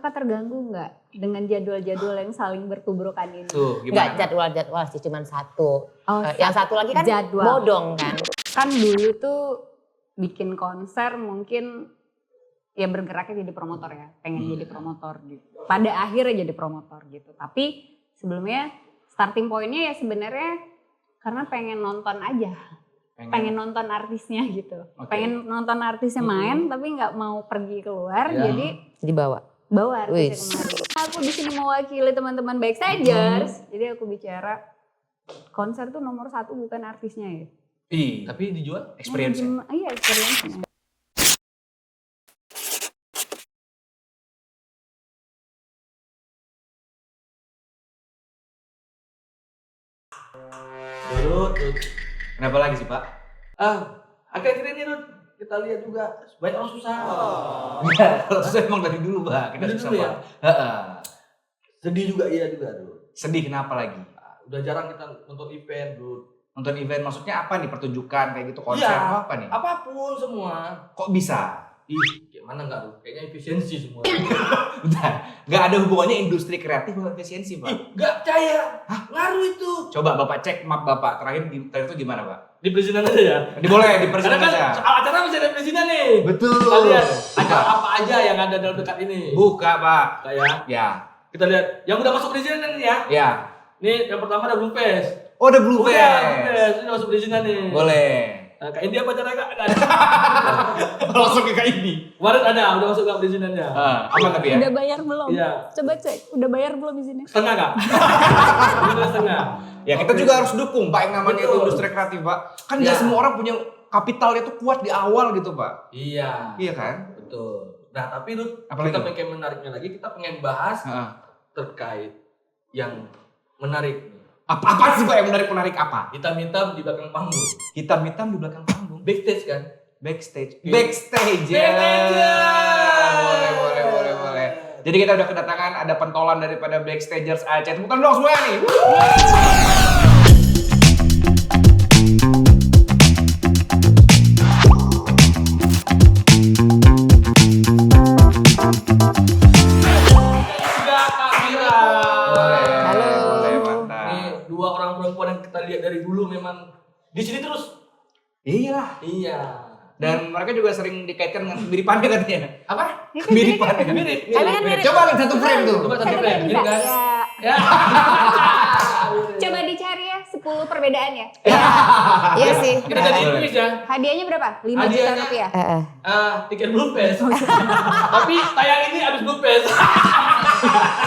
kakak terganggu nggak dengan jadwal-jadwal yang saling bertubrukan ini? Tuh, Nggak gimana? jadwal-jadwal sih, cuman satu. Oh, Yang satu lagi kan jadwal. bodong kan. Kan dulu tuh bikin konser mungkin ya bergeraknya jadi promotor ya, pengen jadi promotor gitu. Pada akhirnya jadi promotor gitu. Tapi sebelumnya starting pointnya ya sebenarnya karena pengen nonton aja. Pengen nonton artisnya gitu. Oke. Pengen nonton artisnya main tapi nggak mau pergi keluar, Ya. jadi Dibawa. bawa artisnya Wis. kemari. Aku di sini mewakili teman-teman Backstagers. Jadi aku bicara konser tuh nomor 1 bukan artisnya ya. Tapi dijual experience. Iya, experience-nya. Rut. Kenapa lagi sih Pak? Akhir-akhir ini Rut, kita lihat juga banyak orang susah. Enggak, kalau susah emang dari dulu Pak. Kita Dari susah dulu ya? Pak. Heeh. Sedih juga iya juga Rut. Sedih kenapa lagi? Udah jarang kita nonton event Rut. Nonton event maksudnya apa nih? Pertunjukan kayak gitu, konser Iya. atau apa nih? Apapun semua. Kok bisa? Ih, gimana enggak Rut? Kayaknya efisiensi semua. Bentar, nggak ada hubungannya industri kreatif sama efisiensi Pak. Ih, enggak percaya. Ngaruh itu. Coba Bapak cek map Bapak terakhir itu gimana Pak? Di perizinan aja ya. Boleh di Karena kan aja. acara masih ada perizinan nih. Betul. Kita lihat Buka. acara apa aja yang ada dalam dekat ini. Buka Pak. Kayak Ya, kita lihat yang udah masuk perizinan nih ya. ya. Nih yang pertama ada Blue Fest. Oh, ada Blue Udah, Fest. Blue Fest. Ini masuk perizinan nih. Boleh. Nah, kayak India apa cara enggak ada. Langsung ke ini. Kemarin ada, udah masuk enggak perizinannya? Aman tapi ya. Udah bayar belum? Iya. Coba cek, udah bayar belum izinnya? Setengah enggak? Udah setengah. Ya kita juga harus dukung Pak yang namanya itu Betul. industri kreatif Pak. Kan nggak Ya. semua orang punya kapitalnya itu kuat di awal gitu Pak. Iya. Iya kan? Betul. Nah, tapi Rut, Apalagi? kita pengen menariknya lagi, kita pengen bahas Heeh. terkait yang menarik. Apa sih Pak yang menarik apa? Hitam-hitam di belakang panggung. Hitam-hitam di belakang panggung. Backstage kan? Backstage. Oke. Backstage. Boleh. Jadi kita udah kedatangan ada pentolan daripada Backstagers Aceh. Tepuk tangan dong semua nih. Enggak, Kak Mira. Halo. Boleh, Ini mantap. dua orang perempuan yang kita lihat dari dulu memang di sini terus. Iyalah. Iya. Dan mereka juga sering dikaitkan dengan kemiripannya katanya. Apa? Kemiripannya. Mirip. Kami kan mirip. Coba lihat satu frame tuh. Coba satu frame, mirip kan? Ya. Ya. Coba dicari ya 10 perbedaannya. Iya sih. Kita jadi kuis ya. Hadiahnya berapa? 5 juta Hadiahnya- rupiah. Tiket Blue Fest. Tapi tayang ini habis Blue Fest.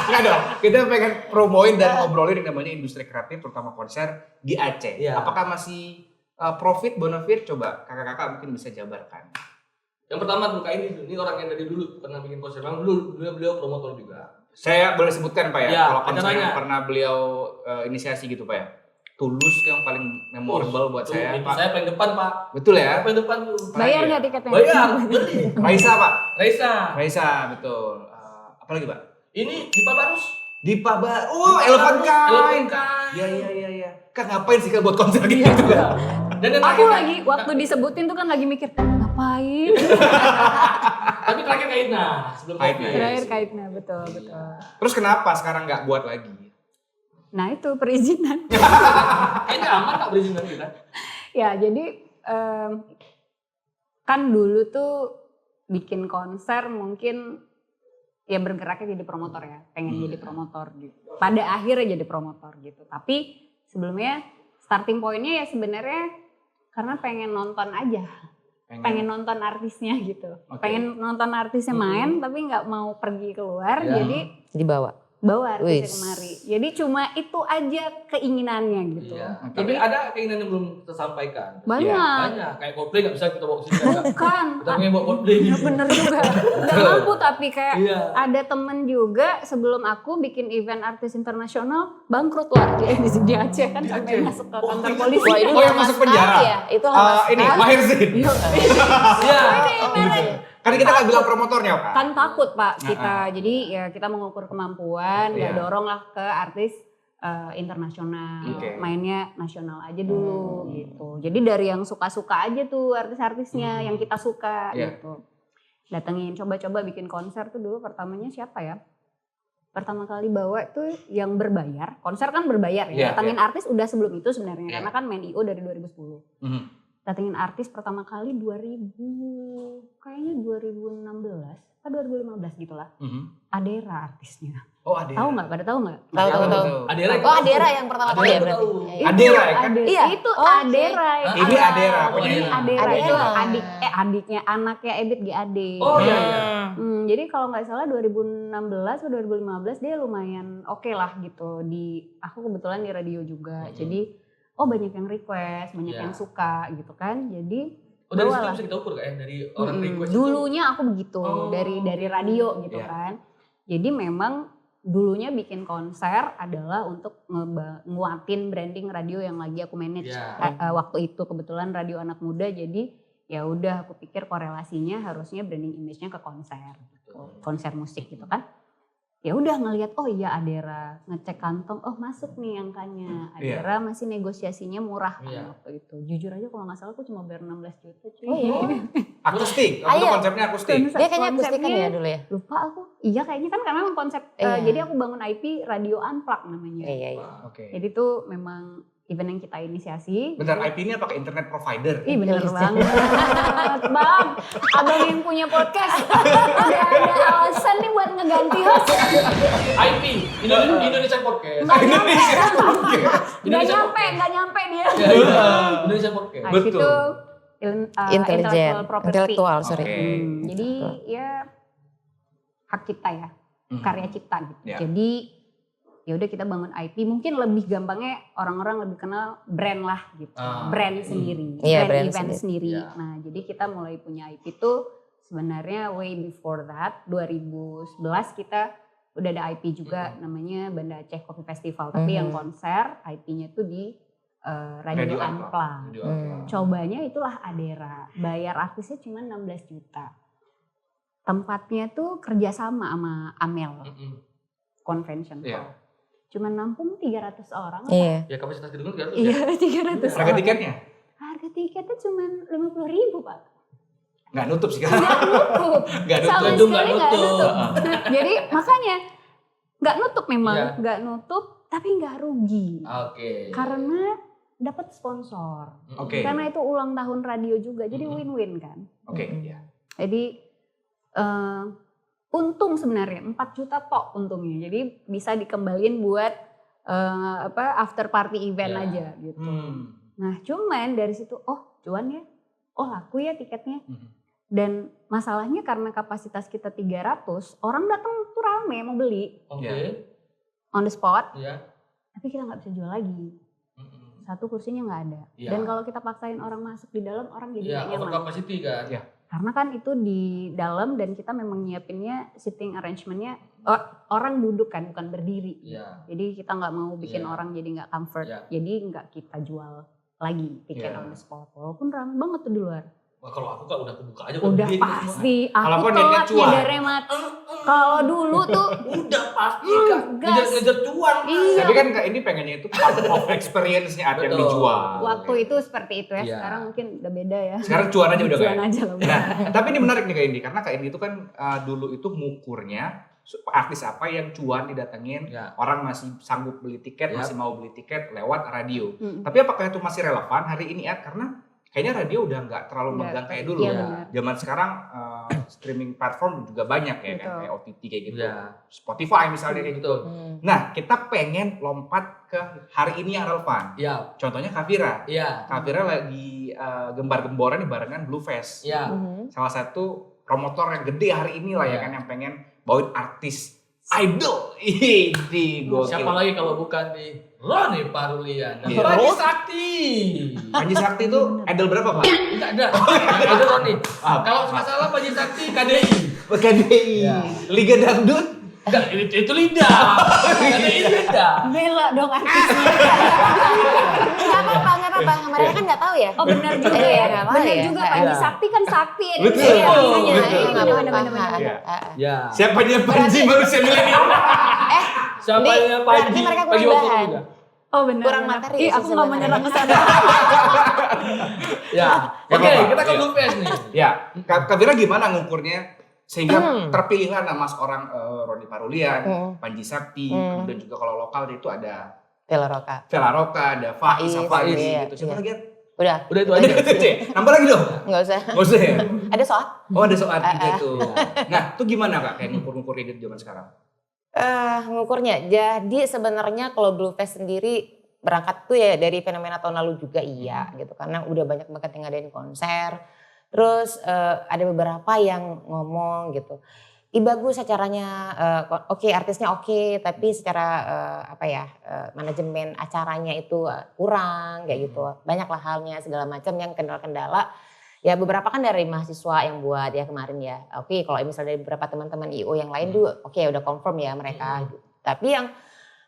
Enggak dong. Kita pengen promoin dan ngobrolin yang namanya industri kreatif terutama konser di Aceh. Iya. Apakah masih profit bonafit? Coba kakak-kakak mungkin bisa jabarkan. Yang pertama tuh kayak ini orang yang dari dulu pernah bikin konser. Memang dulu beliau promotor juga. Saya boleh sebutkan Pak ya, Ya, kalau konser acaranya. yang pernah beliau inisiasi gitu Pak ya. Tulus yang paling memorable buat Tuh, saya itu Pak. saya paling depan Pak. Betul ya? Paling depan tuh. Bayar nggak tiketnya? Bayar, beli. Raisa Pak. Raisa. Raisa betul. Apa lagi Pak? Ini di Pak Barus. Dipa Oh, Elephant Elephant Kind. Kind. Iya. Kak ngapain sih Kak buat konser gitu kan? Dan yang Aku terakhir, lagi waktu disebutin tuh kan lagi mikir ngapain? tapi terakhir Kaitna sebelum Kaitna. Covid. Terakhir kaitnya betul. Terus kenapa sekarang nggak buat lagi? Nah itu perizinan. Kayaknya aman tak perizinan kita. Ya jadi kan dulu tuh bikin konser mungkin ya bergeraknya jadi promotor ya, pengen jadi promotor gitu. Pada akhirnya jadi promotor gitu. Tapi sebelumnya starting pointnya ya sebenarnya karena pengen nonton aja, pengen nonton artisnya gitu, Oke. pengen nonton artisnya main tapi nggak mau pergi keluar, Ya. jadi Dibawa. bawa artisnya Wis. kemari. Jadi cuma itu aja keinginannya gitu. Iya. Oke. Tapi ada keinginan yang belum tersampaikan. Banyak. Banyak. Kayak Coldplay nggak bisa kita bawa ke sini kan? Bukan. Kita pengen bawa Coldplay. Ya bener juga. Gak mampu tapi kayak Iya. ada temen juga sebelum aku bikin event artis internasional bangkrut lah di Aceh kan sampai masuk ke kantor polisi. Wah, ini Oh, yang lama masuk sekali penjara? ya. Itu lama Ini sekali. Mahir Zain. Iya. Kan kita nggak bilang promotornya Pak. Kan takut Pak kita. Jadi ya kita mengukur kemampuan, Iya. ya dorong lah ke artis internasional. Oke. Mainnya nasional aja dulu gitu. Jadi dari yang suka-suka aja tuh artis-artisnya yang kita suka Iya. gitu. datengin, coba-coba bikin konser tuh dulu pertamanya siapa ya? Pertama kali bawa tuh yang berbayar, konser kan berbayar ya. Datengin artis udah sebelum itu sebenarnya, karena kan main I.O dari 2010. Datengin artis pertama kali 2016 atau 2015 gitulah. Adera artisnya. Oh, Adera. Tahu nggak? Pada tahu nggak? Tahu. Adera. Oh, Adera yang pertama kali ya berarti. Adera ya kan? Iya. Itu Oh, Adera. Ini Adera Ini penyanyi. Adera itu Adera. adiknya anaknya Ebit GAD. Oh iya. Jadi kalau nggak salah 2016 atau 2015 dia lumayan oke lah gitu. Aku kebetulan di radio juga. Jadi banyak yang request, banyak yang suka gitu kan. Jadi Dari situ bawalah. bisa kita ukur kan dari orang request Dulunya aku begitu dari radio gitu Iya. kan. Jadi memang dulunya bikin konser adalah untuk nguatin branding radio yang lagi aku manage. Waktu itu kebetulan radio anak muda, jadi ya udah aku pikir korelasinya harusnya branding image-nya ke konser gitu. Konser musik gitu kan. Ya udah ngelihat Adera, ngecek kantong, masuk nih angkanya. Adera masih negosiasinya murah kan waktu itu. Jujur aja kalau nggak salah aku cuma bayar 16 juta cuy. Oh iya. Akustik, waktu itu konsepnya akustik. Dia kayaknya akustik kan ya dulu ya? Lupa aku. Iya kayaknya kan karena memang konsep, jadi aku bangun IP Radio Unplugged namanya. Iya. Oke. Jadi tuh memang event yang kita inisiasi. Bentar, IP ini apa internet provider? Ih bener banget Bang, abang yang punya podcast udah ada alasan nih buat ngeganti host. IP Indonesia Podcast. Nggak nyampe dia. Indonesia Podcast. Nah, itu Intelektual, sorry. Jadi ya hak cipta ya, karya cipta gitu. Ya. Jadi ya udah kita bangun IP, mungkin lebih gampangnya orang-orang lebih kenal brand lah gitu, brand sendiri, brand event sendiri. Nah jadi kita mulai punya IP tuh sebenarnya way before that, 2011 kita udah ada IP juga namanya Banda Aceh Coffee Festival, tapi yang konser IP-nya tuh di Radio Unplugged. Cobanya itulah Adera, bayar artisnya cuma 16 juta. Tempatnya tuh kerjasama sama Amel Convention Hall. Cuma nampung 300 orang. Iya. Ya kapasitas gedung 300 ya? Iya 300 Harga tiketnya? Harga tiketnya cuma 50.000 Pak. Nggak nutup sih kan? Nggak nutup. Nggak nutup. Sama sekali nggak nutup. Jadi makanya nggak nutup memang. Nggak nutup tapi nggak rugi. Oke. Karena dapat sponsor. Oke. Karena itu ulang tahun radio juga. Jadi win-win kan. Oke, ya. Jadi untung sebenarnya 4 juta tok untungnya. Jadi bisa dikembalin buat after party event aja gitu. Nah, cuman dari situ cuan ya. Laku ya tiketnya. Dan masalahnya karena kapasitas kita 300, orang datang tuh rame mau beli. Oke. On the spot. Iya. Tapi kita nggak bisa jual lagi. Satu kursinya nggak ada. Dan kalau kita paksain orang masuk di dalam, orang jadi nggak nyaman. Over capacity kan. Iya. Karena kan itu di dalam dan kita memang nyiapinnya sitting arrangement-nya orang duduk kan bukan berdiri. Jadi kita nggak mau bikin orang jadi nggak comfort. Jadi nggak kita jual lagi tiket on the spot. Walaupun ramai banget tuh di luar. Wah, kalau aku kan udah kebuka aja. Udah pasti. Kalau Aku kok niatnya telat cuan. nyedarnya mati. Kalau dulu tuh udah pasti kan. Ngejar cuan. Iya. Tapi kan ini pengennya itu part of experience-nya apa yang dijual. Waktu itu seperti itu ya. Sekarang mungkin udah beda ya. Sekarang cuan aja udah Cuan aja lah. Nah, tapi ini menarik nih Kak Indi, karena Kak Indi itu kan dulu itu ngukurnya artis apa yang cuan didatengin, orang masih sanggup beli tiket, masih mau beli tiket lewat radio. Tapi apakah itu masih relevan hari ini ya? Karena kayaknya radio udah nggak terlalu megang kayak dulu. Zaman sekarang streaming platform juga banyak ya kan, kayak OTT kayak gitu. Spotify misalnya kayak gitu. Nah, kita pengen lompat ke hari ini yang relevan. Contohnya Kavira. Kavira lagi gembar-gemboran nih barengan Bluefest. Salah satu promotor yang gede hari ini lah ya kan, yang pengen bawain artis idol. Ini gokil. Siapa lagi kalau bukan di Roni Parulian dan Iya. Panji Sakti. Panji Sakti itu idol berapa Pak? Enggak ada. Itu Roni. Kalau nggak salah Panji Sakti KDI. KDI. Liga Dangdut? Enggak, itu lidah. KDI lidah. Bela dong artisnya. Nggak apa-apa. Mereka kan nggak tahu ya. Oh benar juga ya. Nggak apa Benar ya. juga Panji Sakti kan sakti. Betul. Iya, Benar. Ya. Siapanya Panji manusia milenial? Siapanya berarti Panji? mereka Panji kurang Waktu bahan. juga. Oh benar. Kurang materi Ih, sih aku nggak mau sebenarnya. nyerang ke sana. Ya. Oke, apa-apa. kita ke Iya. Bluefest nih. Ya, Kavira gimana ngukurnya Sehingga terpilihlah nama seorang Roni Parulian, Panji Sakti, kemudian juga kalau lokal itu ada Vela Roka, ada Faiz gitu. Siapa lagi? Udah itu aja. Nambah lagi dong? Nggak usah. Ya? Ada soal? Oh ada soal gitu. Nah itu gimana Kak kayak ngukur-ngukur ide zaman sekarang? Ngukurnya, jadi sebenarnya kalau Bluefest sendiri berangkat tuh ya dari fenomena tahun lalu juga iya gitu. Karena udah banyak banget yang ngadain konser. Terus ada beberapa yang ngomong gitu, bagus acaranya, oke, artisnya oke, tapi secara manajemen acaranya itu kurang kayak gitu. Banyaklah halnya segala macam yang kendala-kendala. Ya beberapa kan dari mahasiswa yang buat ya kemarin ya. Oke, kalau misalnya dari beberapa teman-teman IO yang lain tuh oke, udah confirm ya mereka. Tapi yang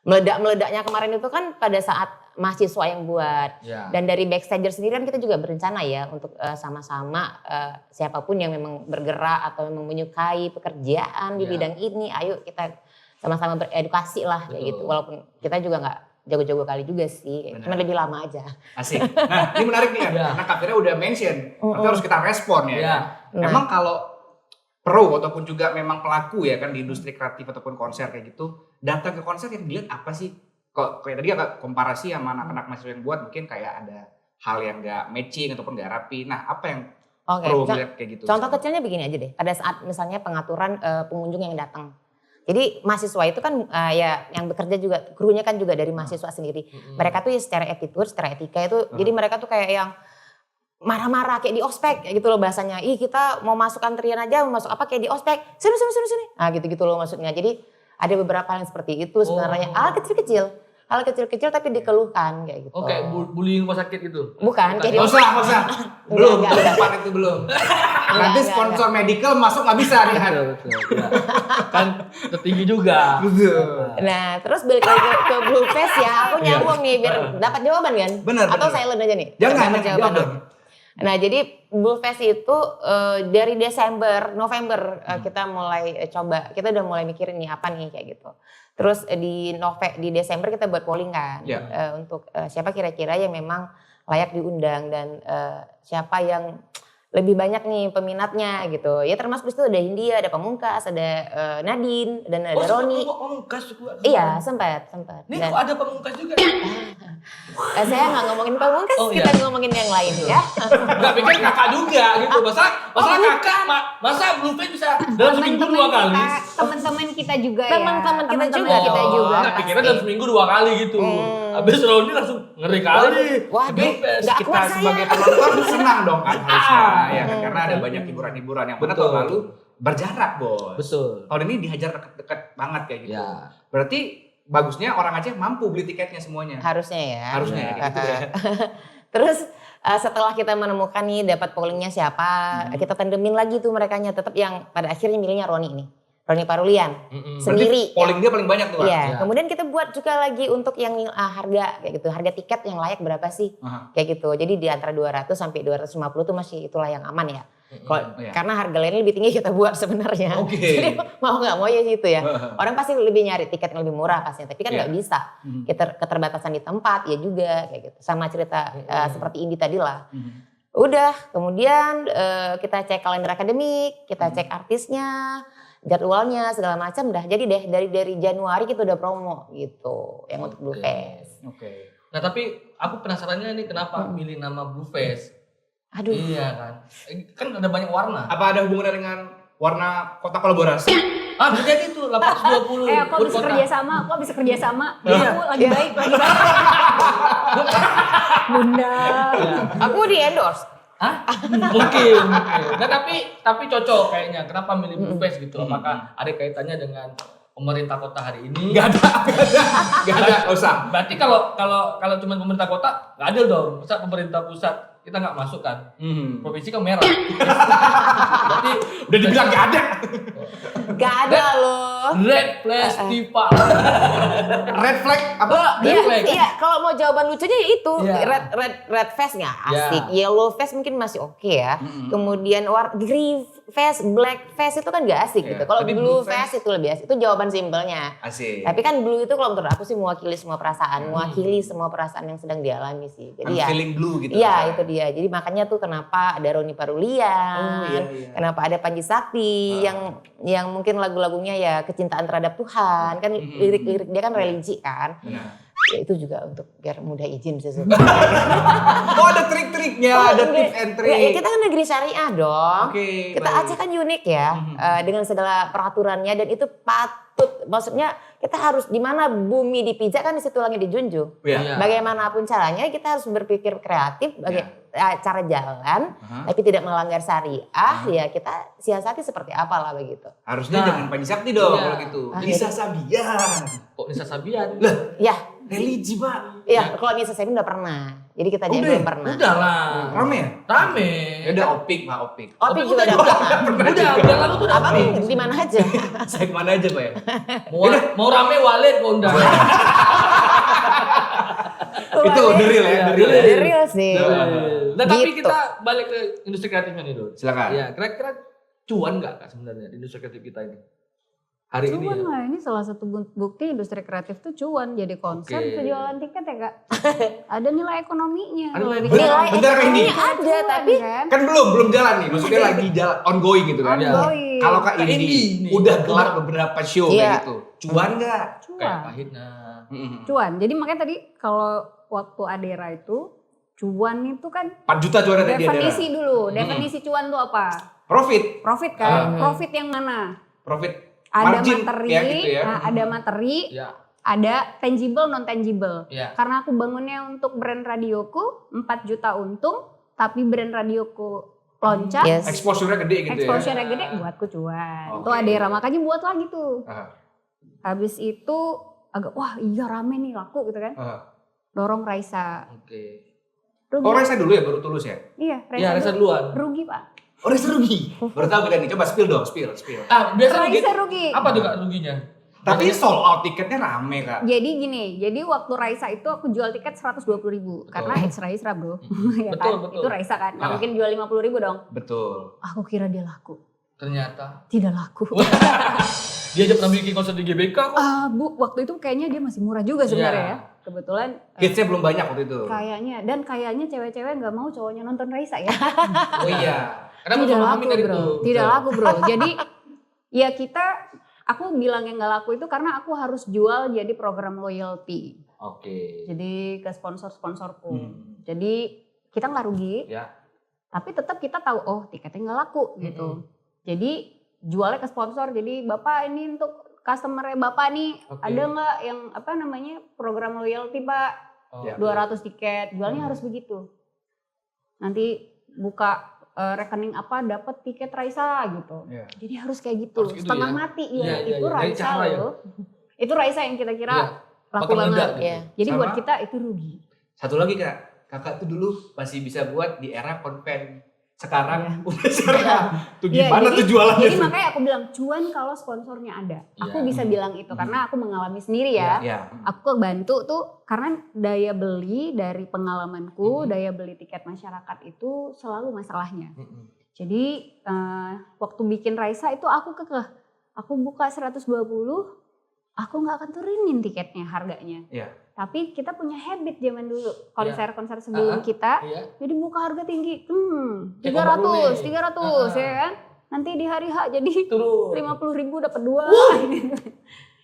meledak-meledaknya kemarin itu kan pada saat mahasiswa yang buat. Dan dari backstager sendiri kan kita juga berencana ya untuk sama-sama siapapun yang memang bergerak atau memang menyukai pekerjaan di bidang ini, ayo kita sama-sama beredukasi lah kayak gitu. Walaupun kita juga nggak jago-jago kali juga sih, cuma lebih lama aja. Asik. Nah ini menarik nih karena Kak Fira udah mention, nanti harus kita respon ya. Memang kalau pro ataupun juga memang pelaku ya kan di industri kreatif ataupun konser kayak gitu, datang ke konser yang dilihat apa sih? Kok kayak tadi agak komparasi sama anak-anak mahasiswa yang buat mungkin kayak ada hal yang nggak matching ataupun nggak rapi. Nah apa yang pro lihat kayak gitu? Contoh kecilnya begini aja deh. Pada saat misalnya pengaturan pengunjung yang datang. Jadi mahasiswa itu kan ya yang bekerja juga, krunya kan juga dari mahasiswa sendiri. Mereka tuh ya secara attitude, secara etika itu, jadi mereka tuh kayak yang marah-marah kayak di ospek kayak gitu loh bahasanya. Ih kita mau masuk antrian aja, mau masuk apa kayak di ospek. Sini. Nah gitu-gitu loh maksudnya. Jadi ada beberapa hal yang seperti itu sebenarnya. Hal kecil-kecil tapi dikeluhkan kayak gitu. Oh kayak bullying rumah sakit gitu? Bukan. Kayak Nggak usah. Belum, tempat itu belum. Nanti sponsor medical masuk nggak bisa nih. Betul. Kan tertinggi juga. Betul. Nah terus balik lagi ke Bluefest ya. Aku nyambung nih biar dapat jawaban kan? Benar. Atau silent aja nih? Jangan, jawaban jawab. Nah jadi Bluefest itu dari November kita mulai coba, kita udah mulai mikirin nih apa nih kayak gitu. Terus di Desember kita buat polling kan untuk siapa kira-kira yang memang layak diundang dan siapa yang lebih banyak nih peminatnya gitu. Ya termasuk di situ ada Hindia, ada Pamungkas, ada Nadine dan ada Roni. Pamungkas juga. Iya, sempat. Nih kok ada Pamungkas juga? Saya nggak ngomongin Pamungkas, kita ngomongin yang lain ya. Nggak pikir kakak juga gitu. Masa kakak, masa Bluefest bisa dalam seminggu 2 kali? Teman-teman kita juga ya. Teman-teman kita juga. Nggak pikirnya dalam seminggu 2 kali gitu. Habis Roni langsung ngeri kali. Waduh, kita sebagai penonton senang dong kan harusnya. Ya kan? Karena ada banyak hiburan-hiburan yang mana tahun lalu berjarak bos. Betul. Tahun ini dihajar deket-deket banget kayak gitu. Ya. Berarti bagusnya orang Aceh mampu beli tiketnya semuanya. Harusnya ya. Harusnya gitu ya. Terus setelah kita menemukan nih dapat pollingnya siapa, kita tandemin lagi tuh merekanya. Tetap yang pada akhirnya milihnya Roni nih. Roni Parulian sendiri. Berarti polling dia paling banyak tuh. Iya. Kemudian kita buat juga lagi untuk yang harga kayak gitu. Harga tiket yang layak berapa sih? Kayak gitu. Jadi di antara 200 sampai 250 tuh masih itulah yang aman ya. Karena harga lainnya lebih tinggi kita buat sebenarnya. Jadi mau nggak mau ya gitu ya. Orang pasti lebih nyari tiket yang lebih murah pastinya. Tapi kan nggak bisa. Keterbatasan di tempat ya juga kayak gitu. Sama cerita seperti Indi tadi lah. Udah. Kemudian kita cek kalender akademik, kita cek artisnya, jadwalnya segala macam dah. Jadi deh dari Januari kita udah promo gitu yang untuk Bluefest. Nah tapi aku penasarannya nih kenapa milih nama Bluefest? Aduh. Iya kan. Kan ada banyak warna. Apa ada hubungannya dengan warna kota kolaborasi? Bisa jadi tuh 820. Kok bisa kerja sama? Iya. Aku lagi baik. Bunda. Aku di endorse. Hah? Mungkin. Nah tapi cocok kayaknya. Kenapa milih Bluefest gitu? Apakah ada kaitannya dengan pemerintah kota hari ini? Gak ada, usah. Berarti kalau cuma pemerintah kota nggak adil dong. Masa pemerintah pusat kita nggak masuk kan? Provinsi kan merah. Berarti udah dibilang gak ada. Gak ada loh. Red Festival. Red flag apa? Red flag. Iya, kalau mau jawaban lucunya ya itu red fest nggak asik. Yeah. Yellow fest mungkin masih oke ya. Kemudian face, black face itu kan gak asik gitu. Kalau blue face itu lebih asik. Itu jawaban simpelnya. Asik. Tapi kan blue itu kalau menurut aku sih mewakili semua perasaan, mewakili semua perasaan yang sedang dialami sih. Jadi ya feeling blue gitu. Iya, itu dia. Jadi makanya tuh kenapa ada Roni Parulian, kenapa ada Panji Sakti yang mungkin lagu-lagunya ya kecintaan terhadap Tuhan. Kan lirik-lirik dia kan religi kan. Ya, itu juga untuk biar mudah izin sesungguhnya. Oh ada trik-triknya, ada tips and trick. Ya, kita kan negeri syariah dong. Oke, Kita Aceh kan unik ya dengan segala peraturannya dan itu patut. Maksudnya kita harus di mana bumi dipijak kan di situ langit dijunjung. Bagaimanapun caranya kita harus berpikir kreatif cara jalan tapi tidak melanggar syariah ya kita siasati seperti apalah begitu. Harusnya jangan Panji Sakti dong kalau gitu. Nisa Sabian. Kok Nisa Sabian? Lah, ya religi Pak. Iya, kalau Nisa Sabian udah pernah. Jadi kita aja belum pernah. Udah lah. Rame ya? Rame. Ya udah Opik Pak, Opik. Opik juga udah pernah. Udah lalu tuh Abang di mana aja? Saya kemana aja Pak ya? Mau rame Walid kok undang. Itu the real ya, The real sih. Nah tapi Gitu. kita balik ke industri kreatifnya nih Dul. Silakan. Ya kira-kira cuan nggak Kak sebenarnya di industri kreatif kita ini? Hari ini Cuan ya. lah, ini salah satu bukti industri kreatif tuh cuan. Jadi konser bisa jualan tiket ya Kak. Ada nilai ekonominya. Ada nilai Nilai Bentar, Indi. ekonominya ada tapi Kan belum jalan nih, maksudnya lagi jalan ongoing gitu kan. Ongoing. Kalau Kak Kak Indi Indi nih. udah gelar beberapa show Iya. kayak gitu. Cuan nggak? Kayak Cuan. pahitnya. Cuan. Jadi makanya tadi kalau waktu Adera itu cuan itu kan 4 juta juara tadi ada. definisi dulu. Definisi cuan itu apa? Profit. Profit kan? Profit yang mana? Profit Ada margin materi, ya gitu ya. ada materi, Ya. ada tangible, non tangible. Ya. Karena aku bangunnya untuk brand radioku 4 juta untung, tapi brand radioku loncat, Yes. Exposure-nya gede gitu exposure-nya ya. gede, buatku cuan. Oke. Tuh Adera, makanya buat lagi tuh. Ah. Habis itu agak wah iya rame nih laku gitu kan. Dorong Raisa. Oke. Rugi. Oh Reza dulu ya baru Tulus ya? Iya, Ya Reza duluan. Rugi Pak. Oh Reza rugi? Baru tahu kita nih, coba spill dong, spill. Biasa rugi. Raisa rugi. Apa tuh Kak ruginya? Tapi sold out tiketnya rame Kak. Jadi gini, jadi waktu Raisa itu aku jual tiket 120.000 karena it's Raisa bro, ya Betul, kan? betul. Itu Raisa kan, nggak mungkin jual 50.000 dong. Betul. Aku kira dia laku, Ternyata. tidak laku. Dia aja pernah bikin konser di GBK kok. Bu, waktu itu kayaknya dia masih murah juga sebenarnya ya. Kebetulan Hitsnya belum banyak waktu itu. kayaknya cewek-cewek nggak mau cowoknya nonton Raisa ya. Oh iya. Kenapa Tidak sama laku Amin dari bro, itu? tidak laku bro. Jadi ya aku bilang yang nggak laku itu karena aku harus jual jadi program loyalty. Oke. Jadi ke sponsor-sponsorku. Jadi kita nggak rugi, Ya. tapi tetap kita tahu oh tiketnya nggak laku gitu. Jadi jualnya ke sponsor. Jadi Bapak ini untuk customer-nya Bapak nih ada nggak yang program loyalty Pak? Oh, Ya. 200 tiket, jualnya harus begitu. Nanti buka rekening apa dapat tiket Raisa gitu. Iya. Jadi harus kayak gitu. Harus gitu Setengah ya? mati Iya, ya. iya, Itu iya. Dari Raisa cara ya? loh. Itu Raisa yang kita kira Iya. laku Bakal banget. meledak gitu. ya. Jadi Sama. buat kita itu rugi. Satu lagi Kak, kakak tuh dulu masih bisa buat di era konven. Sekarang Iya. udah sekarang. Tuh Iya, gimana tuh jualannya Jadi tuh? makanya aku bilang cuan kalau sponsornya ada. Aku Iya. bisa bilang itu karena aku mengalami sendiri ya. Iya. Aku kebantu tuh karena daya beli dari pengalamanku, daya beli tiket masyarakat itu selalu masalahnya. Jadi waktu bikin Raisa itu aku kekeh. Aku buka 120, aku nggak akan turunin tiketnya harganya. Iya. Tapi kita punya habit zaman dulu konser-konser sebelum kita. Iya. Jadi buka harga tinggi, Kayak kompak lume. 300 ya kan. Nanti di hari H jadi Turun. 50.000 dapat 2.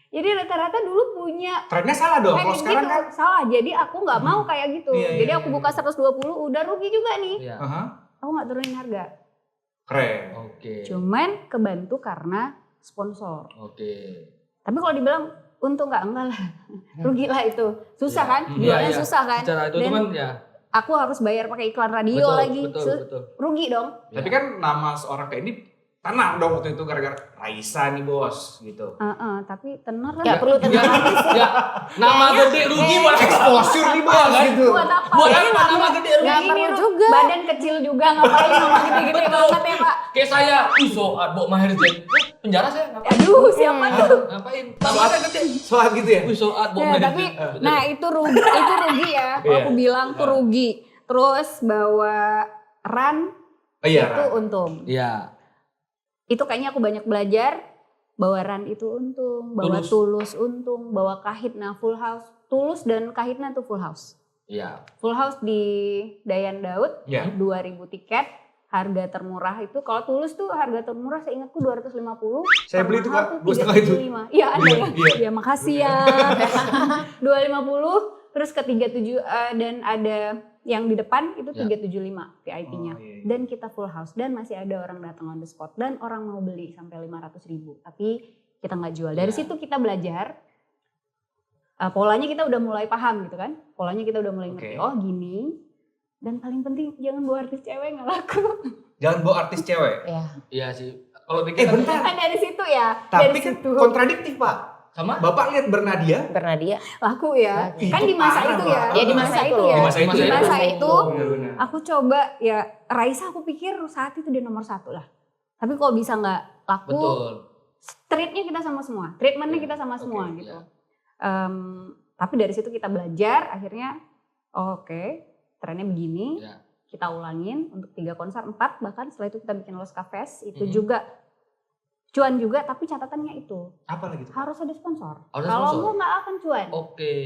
Jadi rata-rata dulu punya Trennya salah dong. Kalau habit sekarang gitu. kan. Salah. Jadi aku nggak mau kayak gitu. Iya, Jadi iya, aku iya. buka 120 udah rugi juga nih. Iya. Aha. Aku nggak turunin harga. Keren. Oke. Cuman kebantu karena sponsor. Oke. Tapi kalau dibilang untung enggak lah. Rugi lah itu. Susah Iya. kan? Iya, Jualnya iya. susah kan? Secara itu Dan kan ya. aku harus bayar pakai iklan radio lagi. Betul. Rugi dong. Tapi kan nama seorang kayak ini tenang dong waktu itu gara-gara Raisa nih bos gitu. Tapi tenor kan. Gak perlu tenang lagi sih. Ya, nama gede rugi buat Exposure nih bos gitu. Buat apa? Buat Ini apa nama gede rugi? Nggak ini perlu loh, juga. Badan kecil juga ngapain nama gede-gede banget ya Pak. Kayak saya, Soat, Bok Maher Jen. Penjara saya ngapain? Aduh siapa tuh? Ngapain? Namanya gede. Soal gitu ya. Soat, Bok Ya, Maher tapi Jen. nah itu rugi ya. Kalau aku bilang tuh rugi. Terus bawa run Oh iya. itu untung. Iya. itu kayaknya aku banyak belajar. Bawa Run itu untung, bawa Tulus untung, bawa Kahitna full house. Tulus dan Kahitna tuh full house. Iya. Full house di Dayan Daud, 2.000 tiket. Harga termurah itu, kalau Tulus tuh harga termurah seingatku 250. Saya beli itu Kak, 2,5 itu. Iya ada ya? Iya makasih ya. 250, terus ke 37 dan ada yang di depan itu 375 VIP-nya. Dan kita full house dan masih ada orang datang on the spot dan orang mau beli sampai 500.000. Tapi kita nggak jual. Dari situ kita belajar, polanya kita udah mulai paham gitu kan. Polanya kita udah mulai ngerti, oh gini. Dan paling penting jangan bawa artis cewek nggak laku. Jangan bawa artis cewek? Iya sih. Kalau bentar. Kan dari situ ya. Tapi kan kontradiktif Pak. Sama? Bapak lihat Bernadia laku ya. Kan di masa itu ya. Ya di masa itu ya. Di masa itu aku coba ya, Raisa aku pikir saat itu dia nomor 1 lah. Tapi kok bisa nggak laku? Betul. Treatnya kita sama semua. Treatmentnya kita sama semua gitu. Tapi dari situ kita belajar akhirnya trennya begini. Kita ulangin untuk 3 konser, 4 bahkan setelah itu kita bikin Los Cafés. Itu juga cuan juga, tapi catatannya itu apa lagi tuh? Harus ada sponsor. Kalau enggak nggak akan cuan.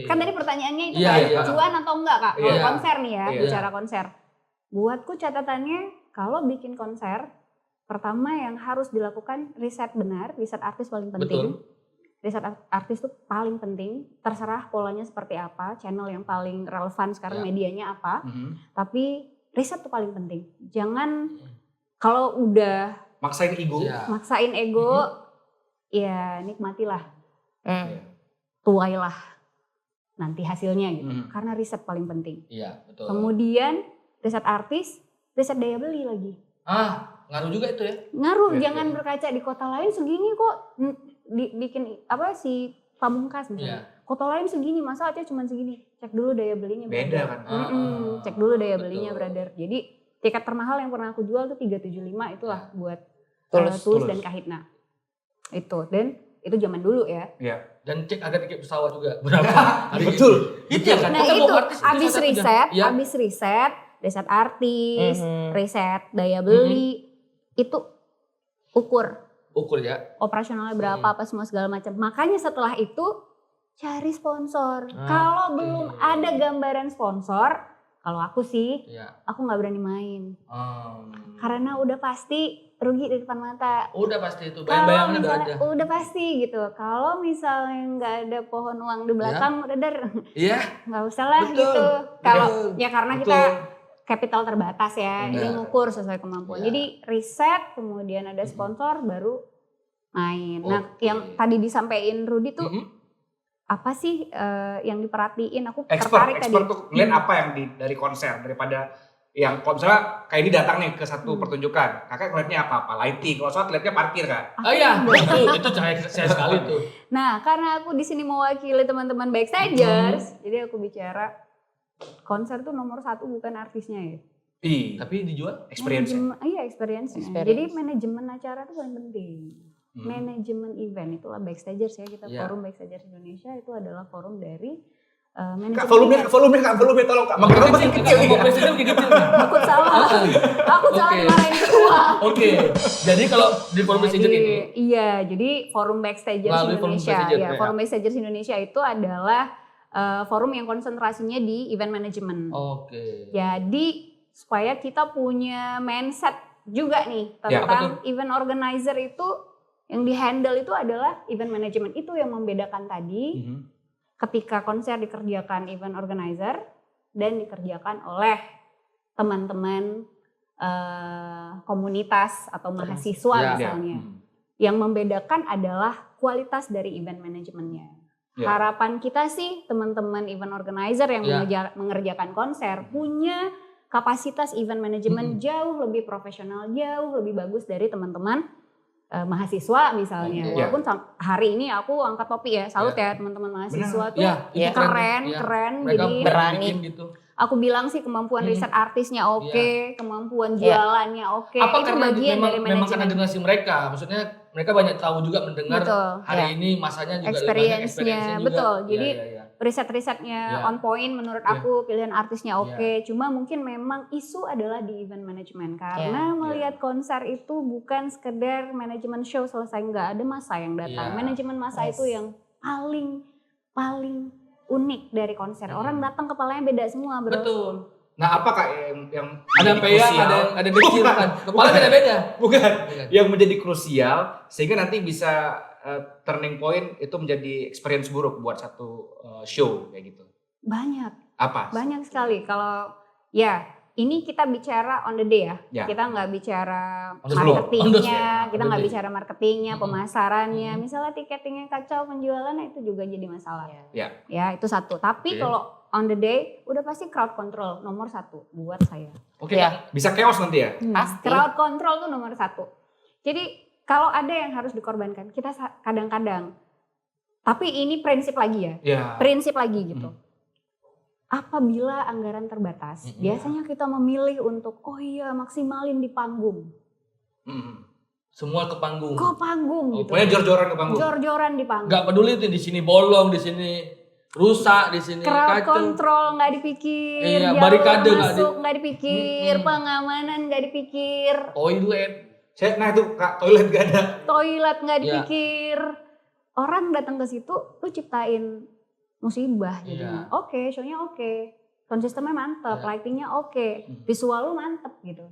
Kan tadi pertanyaannya itu cuan atau enggak Kak? Kalau konser nih ya, bicara konser. Buatku catatannya kalau bikin konser, pertama yang harus dilakukan riset benar, riset artis paling penting. Riset artis itu paling penting. Terserah polanya seperti apa, channel yang paling relevan sekarang medianya apa. Tapi riset itu paling penting. Jangan kalau udah maksain ego, ya nikmatilah, tuailah nanti hasilnya gitu. Karena riset paling penting. Iya betul. Kemudian riset artis, riset daya beli lagi. Ngaruh juga itu ya? Ngaruh, jangan berkaca di kota lain segini kok bikin si Pamungkas misalnya. Kota lain segini, masa Aceh cuma segini. Cek dulu daya belinya. Beda kan? Cek dulu daya belinya brother. Jadi tiket termahal yang pernah aku jual tuh 375 itulah buat Tulus dan Kahitna. Itu dan itu zaman dulu ya. Iya. Dan cek harga tiket pesawat juga berapa hari Betul. Itu kan. Nah itu habis riset artis, riset daya beli, itu ukur ya. Operasionalnya berapa apa semua segala macam. Makanya setelah itu cari sponsor. Kalau belum ada gambaran sponsor, kalau aku sih, aku nggak berani main. Karena udah pasti rugi di depan mata. Udah pasti itu, bayang-bayangan udah ada. Udah pasti gitu. Kalau misalnya nggak ada pohon uang di belakang, udah nggak usah lah gitu. Kalau ya karena kita capital terbatas ya, ini ngukur sesuai kemampuan. Jadi riset, kemudian ada sponsor, baru main. Nah yang tadi disampaikan Rudy tuh, apa sih yang diperhatiin? Aku tertarik tadi. Expert tuh ngeliat apa yang dari konser daripada yang kalau misalnya kayak ini datang nih ke satu pertunjukan, kakak ngeliatnya apa lighting, kalau soal ngeliatnya parkir kan? Oh iya, itu saya sekali tuh. Nah karena aku di sini mewakili teman-teman backstagers, jadi aku bicara konser tuh nomor 1 bukan artisnya ya. Tapi dijual experience. Iya experience. Jadi manajemen acara itu paling penting. Manajemen event itulah backstagers ya, kita forum backstagers Indonesia itu adalah forum dari manajemen. Volume tolong Kak. Makin kecil nih. Takut salah. Aku salah dimarahin ketua. Jadi kalau di forum backstagers ini. Iya, jadi forum backstagers Indonesia. Forum backstagers Indonesia itu adalah forum yang konsentrasinya di event management. Jadi supaya kita punya mindset juga nih tentang event organizer itu yang di-handle itu adalah event management. Itu yang membedakan tadi ketika konser dikerjakan event organizer dan dikerjakan oleh teman-teman komunitas atau mahasiswa misalnya. Yang membedakan adalah kualitas dari event manajemennya. Harapan kita sih teman-teman event organizer yang mengerjakan konser punya kapasitas event management jauh lebih profesional, jauh lebih bagus dari teman-teman mahasiswa misalnya. Walaupun hari ini aku angkat topi ya, salut ya teman-teman mahasiswa tuh keren. Mereka jadi berani gitu. aku bilang sih kemampuan riset artisnya oke, kemampuan jualannya oke. Apa Itu karena bagian dari memang karena manajemen. generasi mereka, maksudnya mereka banyak tahu juga mendengar hari ini masanya juga experience-nya. Betul. Jadi Ya. riset-risetnya on point menurut aku, pilihan artisnya oke. Cuma mungkin memang isu adalah di event management karena melihat konser itu bukan sekedar manajemen show selesai, nggak ada masa yang datang. Manajemen masa itu yang paling unik dari konser. Orang datang kepalanya beda semua, bro. Betul. Nah, apa Kak yang ada peyang, ada kecil kan? Kepala beda-beda. Bukan. Yang menjadi krusial sehingga nanti bisa turning point itu menjadi experience buruk buat satu show kayak gitu. Banyak. Apa? Banyak sekali. Kalau ini kita bicara on the day ya. Kita nggak bicara marketingnya, kita nggak bicara marketingnya, pemasarannya. Misalnya tiketingnya kacau, penjualannya itu juga jadi masalah. Ya itu satu. Tapi kalau on the day udah pasti crowd control nomor 1 buat saya. Bisa chaos nanti ya? Pasti. Crowd control tuh nomor 1. Jadi kalau ada yang harus dikorbankan, kita kadang-kadang. Tapi ini prinsip lagi ya. Prinsip lagi gitu. Apabila anggaran terbatas, biasanya kita memilih untuk maksimalin di panggung. Semua ke panggung. Ke panggung gitu. Pokoknya jor-joran ke panggung. Jor-joran di panggung. Gak peduli tuh di sini bolong, di sini rusak, di sini crowd kacau. control nggak dipikir, barikade masuk nggak dipikir, pengamanan nggak dipikir. Toilet. Nah itu Kak, toilet gak ada. Toilet nggak dipikir. Orang datang ke situ, lu ciptain musibah jadinya. Oke, show-nya oke. Sound system-nya mantep, lighting-nya oke, visual lu mantep gitu.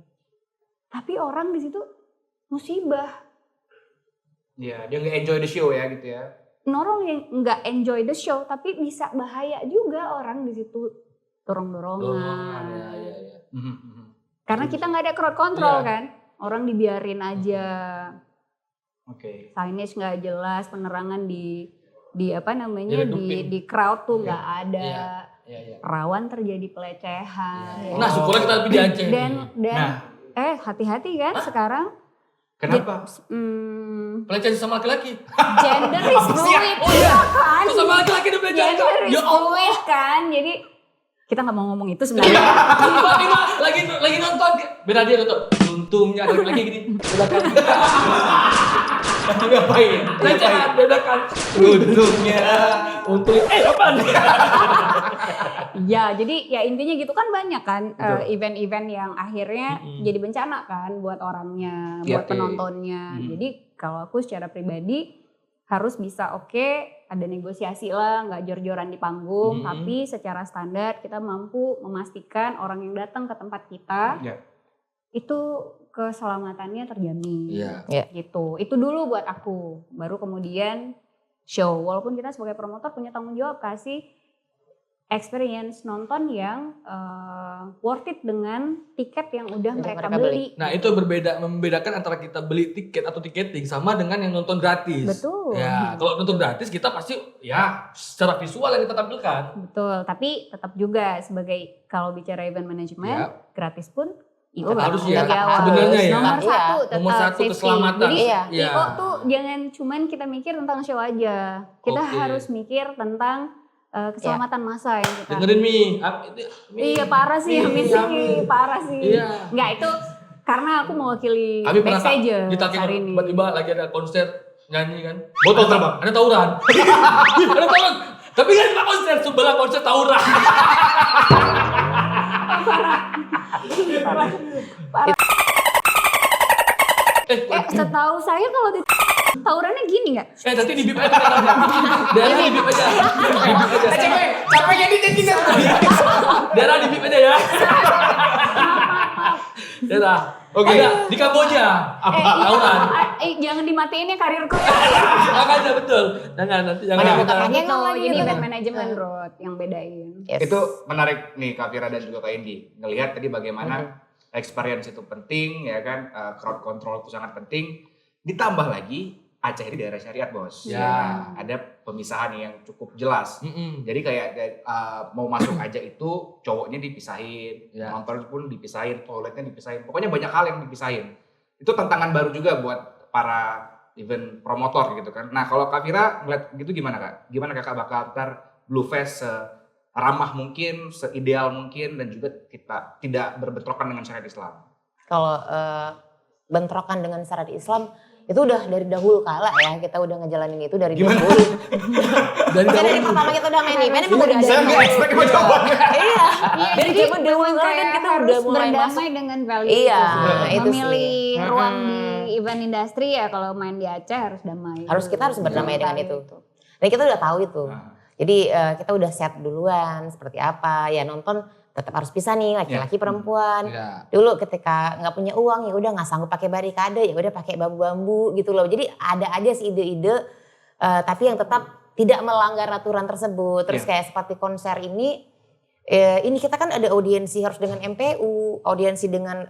Tapi orang di situ musibah. Iya, dia nggak enjoy the show ya gitu ya. Orang yang nggak enjoy the show, tapi bisa bahaya juga orang di situ dorong-dorongan. Karena kita nggak ada crowd control kan, orang dibiarin aja. Signage nggak jelas, penerangan di di crowd tuh nggak ada. Rawan terjadi pelecehan. Nah, syukurnya kita lebih di Aceh. Dan hati-hati kan sekarang. Kenapa? Pelecehan sama laki-laki. Gender is fluid kan. Sama laki-laki udah pelecehan. Gender is fluid kan. Jadi kita nggak mau ngomong itu sebenarnya. Tiba-tiba lagi nonton. Beda dia nonton. Untungnya ada lagi gini. Ngapain? Pelecehan bedakan. Untungnya. Apaan? Ya, jadi ya intinya gitu kan banyak kan event-event yang akhirnya jadi bencana kan buat orangnya, buat penontonnya. Jadi kalau aku secara pribadi harus bisa ada negosiasi lah, nggak jor-joran di panggung, tapi secara standar kita mampu memastikan orang yang datang ke tempat kita itu keselamatannya terjamin. Gitu. Itu dulu buat aku. Baru kemudian show. Walaupun kita sebagai promotor punya tanggung jawab kasih experience nonton yang worth it dengan tiket yang udah mereka beli. Nah itu membedakan antara kita beli tiket atau tiketing sama dengan yang nonton gratis. Betul. Ya kalau nonton gratis kita pasti secara visual yang kita tampilkan. Betul, tapi tetap juga sebagai kalau bicara event management gratis pun IO harus sebenarnya nomor satu keselamatan. Jadi IO tuh jangan cuman kita mikir tentang show aja. Kita harus mikir tentang keselamatan massa yang kita. Dengerin Mi. Iya parah sih, parah sih. Enggak itu karena aku mewakili backstage hari ini. Tiba-tiba lagi ada konser nyanyi kan. Botol terbang. Ada tawuran. Ada tawuran. Tapi kan konser sebelah konser tawuran. Parah. Setahu saya kalau di tawurannya gini nggak? Nanti di bip aja. Daerah di bip aja. Capek jadi tinggal. Daerah di bip aja ya. Daerah. Oke. Di Kamboja. Tawuran. Jangan dimatiin ya karirku. Makanya betul. Jangan nanti Jadi event management road yang bedain. Itu menarik nih Kak Fira dan juga Kak Indi. Ngelihat tadi bagaimana experience itu penting ya kan, crowd control itu sangat penting. Ditambah lagi Aceh ini daerah syariat bos. Ada pemisahan yang cukup jelas. Jadi kayak mau masuk aja itu cowoknya dipisahin, nonton pun dipisahin, toiletnya dipisahin. Pokoknya banyak hal yang dipisahin. Itu tantangan baru juga buat para event promotor gitu kan. Nah kalau Kak Fira ngeliat gitu gimana Kak? Gimana Kakak bakal ntar Blue Fest ramah mungkin, seideal mungkin, dan juga kita tidak berbentrokan dengan syariat Islam? Kalau bentrokan dengan syariat Islam itu udah dari dahulu kala ya, kita udah ngejalanin itu dari dahulu. dari pertama kita udah main event emang udah ada. Saya nggak expect sama jawabannya. Iya. Dari zaman dahulu kala kan kita udah mulai berdamai dengan value. Iya, itu memilih ruang di event industri ya, kalau main di Aceh harus damai. Kita harus berdamai dengan itu. Dan kita udah tahu itu. Jadi kita udah set duluan seperti apa, ya nonton tetap harus bisa nih laki-laki perempuan. Dulu ketika nggak punya uang ya udah nggak sanggup pakai barikade ya udah pakai bambu-bambu gitu loh. Jadi ada aja sih ide-ide tapi yang tetap tidak melanggar aturan tersebut. Terus kayak seperti konser ini kita kan ada audiensi harus dengan MPU, audiensi dengan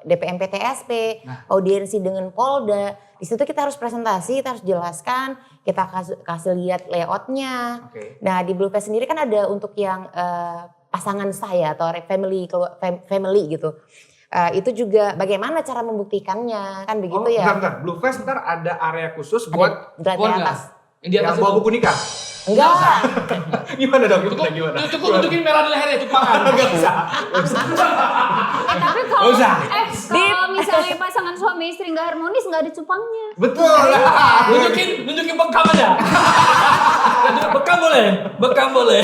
DPMP TSP, audiensi dengan Polda. Di situ kita harus presentasi, kita harus jelaskan, kita kasih lihat layoutnya. Nah di Blue Fest sendiri kan ada untuk yang pasangan saya atau family gitu. Itu juga bagaimana cara membuktikannya kan begitu ya. Bentar. Blue Fest ada area khusus buat keluarga. Yang bawa buku nikah. Enggak. Gimana dong? Gimana? Cukup tunjukin merah di lehernya cupangan. Enggak bisa. Tapi kalau misalnya pasangan suami istri nggak harmonis nggak ada cupangnya. Betul. Nunjukin bekam aja. Bekam boleh.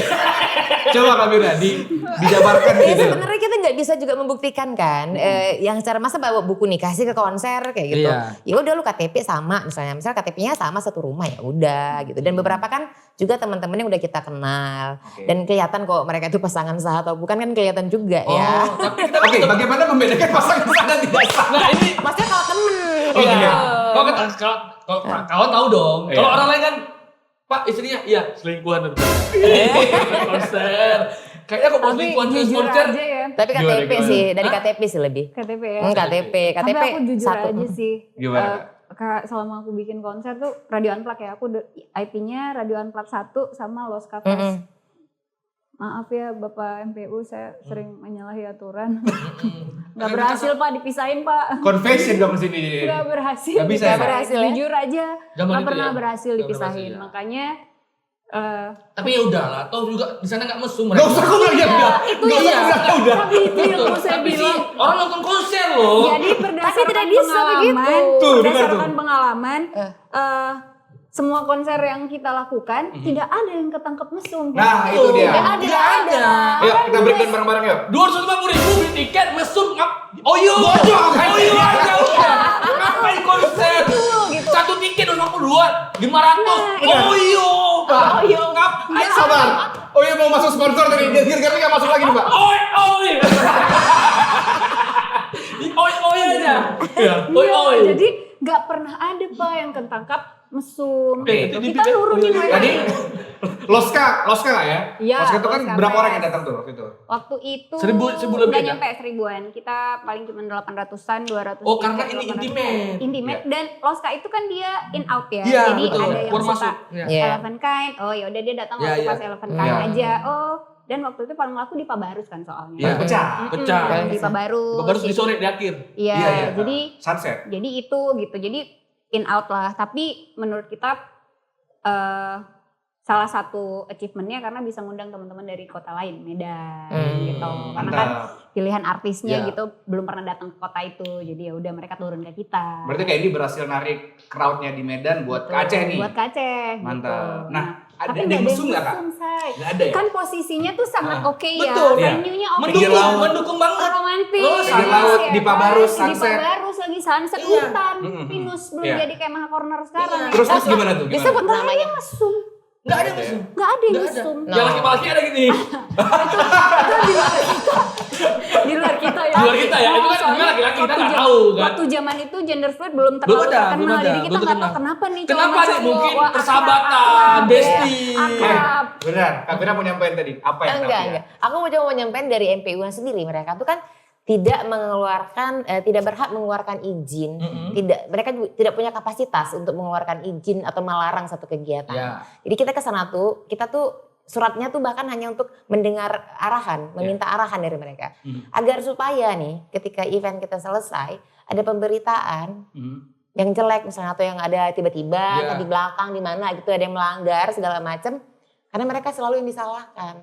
Coba Kak Mira dijabarkan gitu. Sebenarnya kita nggak bisa juga membuktikan kan, yang secara masa bawa buku nikah sih ke konser kayak gitu. Ya udah lu KTP sama misalnya KTP-nya sama satu rumah ya udah gitu. Dan beberapa kan juga teman-teman yang udah kita kenal dan kelihatan kok mereka itu pasangan sah atau bukan kan kelihatan juga ya. Oke, bagaimana membedakan pasangan sah dan tidak sah? Nah ini maksudnya kalau temen. Kalau kawan tahu dong. Kalau orang lain kan Pak istrinya iya selingkuhan konser. Kayaknya kok mau selingkuhan konser. Ya. Tapi KTP sih, dari KTP sih lebih. KTP ya. KTP Tapi aku jujur satu. aja sih. Gimana? Selama aku bikin konser tuh Radio Unplugged ya, aku IP-nya Radio Unplugged 1 sama Los Cafés. Maaf ya Bapak MPU, saya sering menyalahi aturan. Gak berhasil Pak, dipisahin Pak. Confession dong sini. Gak berhasil. Gak bisa ya? Jujur aja, gak pernah ya? berhasil dipisahin. Makanya tapi ya udahlah, toh juga di sana nggak mesum mereka. Gak usah aku bilang ya udah. Itu ya. Tapi itu yang mau saya bilang. Orang nonton konser loh. Jadi berdasarkan pengalaman, semua konser yang kita lakukan tidak ada yang ketangkep mesum. Nah itu dia. Tidak ada. Yuk kita breakdown bareng-bareng yuk. 250.000 beli tiket mesum Oyo aja udah. Ngapain konser? Satu tiket 252 500. Oyo. Ngapain sabar? Oh iya mau masuk sponsor dari Dirgar nggak masuk lagi nih Pak. Oi aja. Jadi nggak pernah ada Pak yang ketangkap mesum. Kita nurunin mereka. Tadi Loska lah ya? Iya. Loska itu kan Loska berapa orang Fest. yang datang tuh waktu itu? Waktu itu 1000 lebih nggak ya? nyampe 1000-an. Kita paling cuma 800-an, 200. Oh karena ini Intimate dan Loska itu kan dia in out ya. Iya, Jadi betul. ada yang Keluar suka masuk. Eleven Kind. Oh ya udah dia datang waktu pas Eleven Kind aja. Oh dan waktu itu paling laku di Pabarus kan soalnya. Iya. Pecah. Di Pabarus. Pabarus di sore di akhir. Iya. Jadi Sunset. Jadi itu gitu. Jadi in out lah. Tapi menurut kita salah satu achievementnya karena bisa ngundang teman-teman dari kota lain, Medan gitu. Karena kan pilihan artisnya gitu belum pernah datang ke kota itu, jadi ya udah mereka turun ke kita. Berarti kayak ini berhasil narik crowdnya di Medan buat ke Aceh nih. Buat ke Aceh. Mantap. Gitu. Nah, ada tapi yang mesum nggak Kak? Nggak ada ya? Kan posisinya tuh sangat oke ya. Betul. Venue-nya oke. Mendukung banget. Romantis. Pinggir laut, di Pabarus, sunset. Di Pabarus lagi sunset, hutan, pinus belum jadi kayak Maha Corner sekarang. Terus gimana tuh? Disebut namanya mesum. Nggak ada mesum. Nggak ada yang mesum. Yang laki-laki ada gini. Di luar kita ya. Di luar kita ya. Itu kan sebenarnya laki-laki kita nggak tahu kan. Waktu zaman itu gender fluid belum terlalu terkenal. Jadi kita nggak tahu kenapa nih. Kenapa nih? Mungkin persahabatan, bestie. Akrab. Benar. Kak Fira mau nyampein tadi. Apa yang Enggak. Aku mau coba nyampein dari MPU sendiri. Mereka tuh kan tidak mengeluarkan, tidak berhak mengeluarkan izin, mereka tidak punya kapasitas untuk mengeluarkan izin atau melarang satu kegiatan. Jadi kita ke sana tuh, kita tuh suratnya tuh bahkan hanya untuk mendengar arahan, meminta arahan dari mereka, agar supaya nih ketika event kita selesai ada pemberitaan yang jelek misalnya atau yang ada tiba-tiba di belakang di mana gitu ada yang melanggar segala macam, karena mereka selalu yang disalahkan.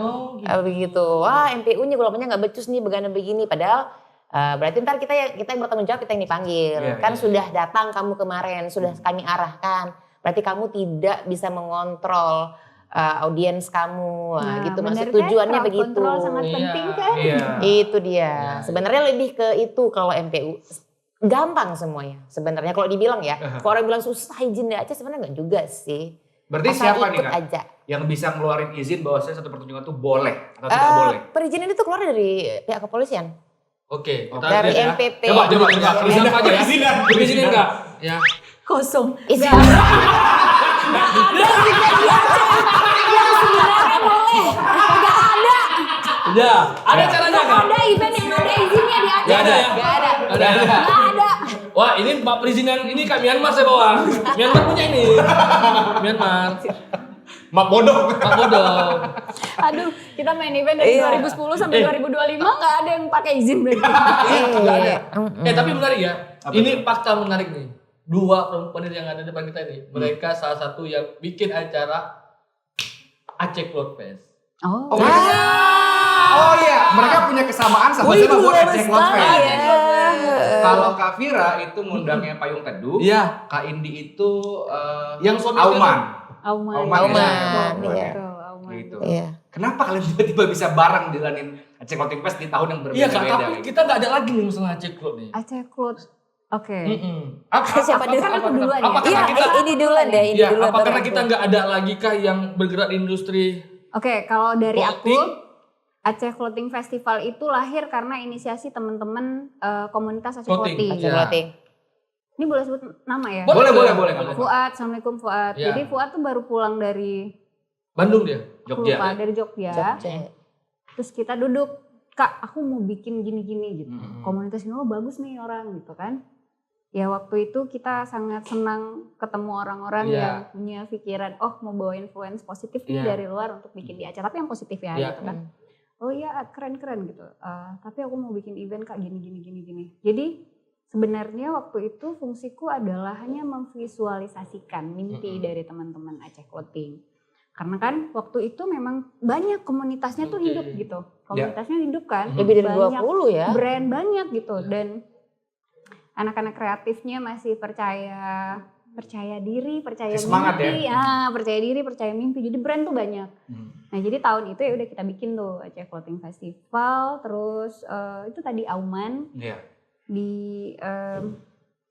Oh gitu. Begitu. Wah MPU-nya gulanya nggak becus nih begini. Padahal berarti ntar kita yang bertanggung jawab, kita yang dipanggil. Sudah datang kamu kemarin, sudah kami arahkan. Berarti kamu tidak bisa mengontrol audiens kamu, gitu. Maksud tujuannya crowd begitu. Kontrol sangat penting kan? Itu dia. Sebenarnya lebih ke itu kalau MPU. Gampang semuanya sebenarnya kalau dibilang ya. Kalau orang bilang susah izin di Aceh, sebenarnya enggak juga sih. Berarti asal siapa nih ikut Kak aja yang bisa ngeluarin izin bahwasanya satu pertunjukan itu boleh atau tidak boleh? Perizinan itu keluar dari pihak kepolisian. Oke, kita dari lihat MPT. Coba perizinan apa aja ya? Perizinan enggak? Ya. Kosong. Nggak ada yang sebenarnya boleh. Nggak ada. Ya, ada caranya kan? Ada event yang ada izinnya di Aceh. Gak ada ya? Gak ada. Nggak ada. Wah ini Pak perizinan ini Kak Myanmar saya bawa. Myanmar punya ini. Myanmar. Mak bodoh. Aduh, kita main event dari 2010 sampai 2025 nggak ada yang pakai izin berarti. Nggak ada. Tapi menarik ya. Ini fakta menarik nih. Dua perempuan yang ada di depan kita ini, mereka salah satu yang bikin acara Aceh Cloud Fest. Oh iya, mereka punya kesamaan sama-sama buat Aceh Cloud Fest. Kalau Kak Vira itu ngundangnya Payung Teduh, Kak Indi itu yang suami Auman. Gitu. Kenapa kalian tiba-tiba bisa bareng jalanin Aceh Clothing Fest di tahun yang berbeda-beda? Iya Kak, tapi kita nggak ada lagi nih masalah Aceh Cloud nih. Aceh Cloud. Oke. Siapa dulu? Kan aku duluan ya? Iya, ini duluan deh. Ini duluan. Apa karena kita nggak ada lagi kah yang bergerak di industri? Oke, kalau dari aku, Aceh Clothing Festival itu lahir karena inisiasi teman-teman komunitas Aceh Clothing. Ini boleh sebut nama ya? Boleh. Fuad, Assalamualaikum Fuad. Ya. Jadi Fuad tuh baru pulang dari Bandung dia, Jogja. Dari Jogja. Terus kita duduk, Kak, aku mau bikin gini-gini gitu. Komunitas ini bagus nih orang gitu kan. Ya waktu itu kita sangat senang ketemu orang-orang yang punya pikiran, mau bawa influence positif nih dari luar untuk bikin di acara, tapi yang positif ya gitu kan. Oh iya keren-keren gitu. Tapi aku mau bikin event Kak gini. Jadi sebenarnya waktu itu fungsiku adalah hanya memvisualisasikan mimpi dari teman-teman Aceh Clothing. Karena kan waktu itu memang banyak komunitasnya tuh hidup gitu. Komunitasnya hidup kan. Lebih dari 20 ya. Brand banyak gitu dan anak-anak kreatifnya masih percaya diri, percaya semangat mimpi, percaya diri, percaya mimpi. Jadi brand tuh banyak. Nah jadi tahun itu ya udah kita bikin tuh Aceh Clothing Festival, terus itu tadi Auman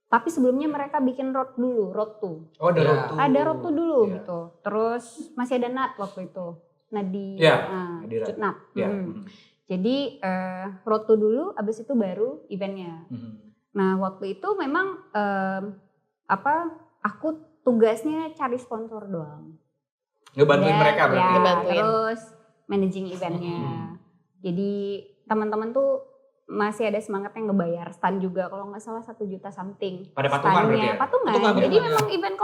tapi sebelumnya mereka bikin road 2. Oh ada road 2 dulu gitu. Terus masih ada Nat waktu itu. Cut Nat. Jadi road 2 dulu, abis itu baru eventnya. Nah waktu itu memang aku tugasnya cari sponsor doang. Ngebantuin mereka berarti. Terus managing eventnya. Jadi teman-teman tuh masih ada semangatnya ngebayar stand juga, kalau nggak salah 1 juta something. Pada patungan berarti ya? Patungan. Jadi memang event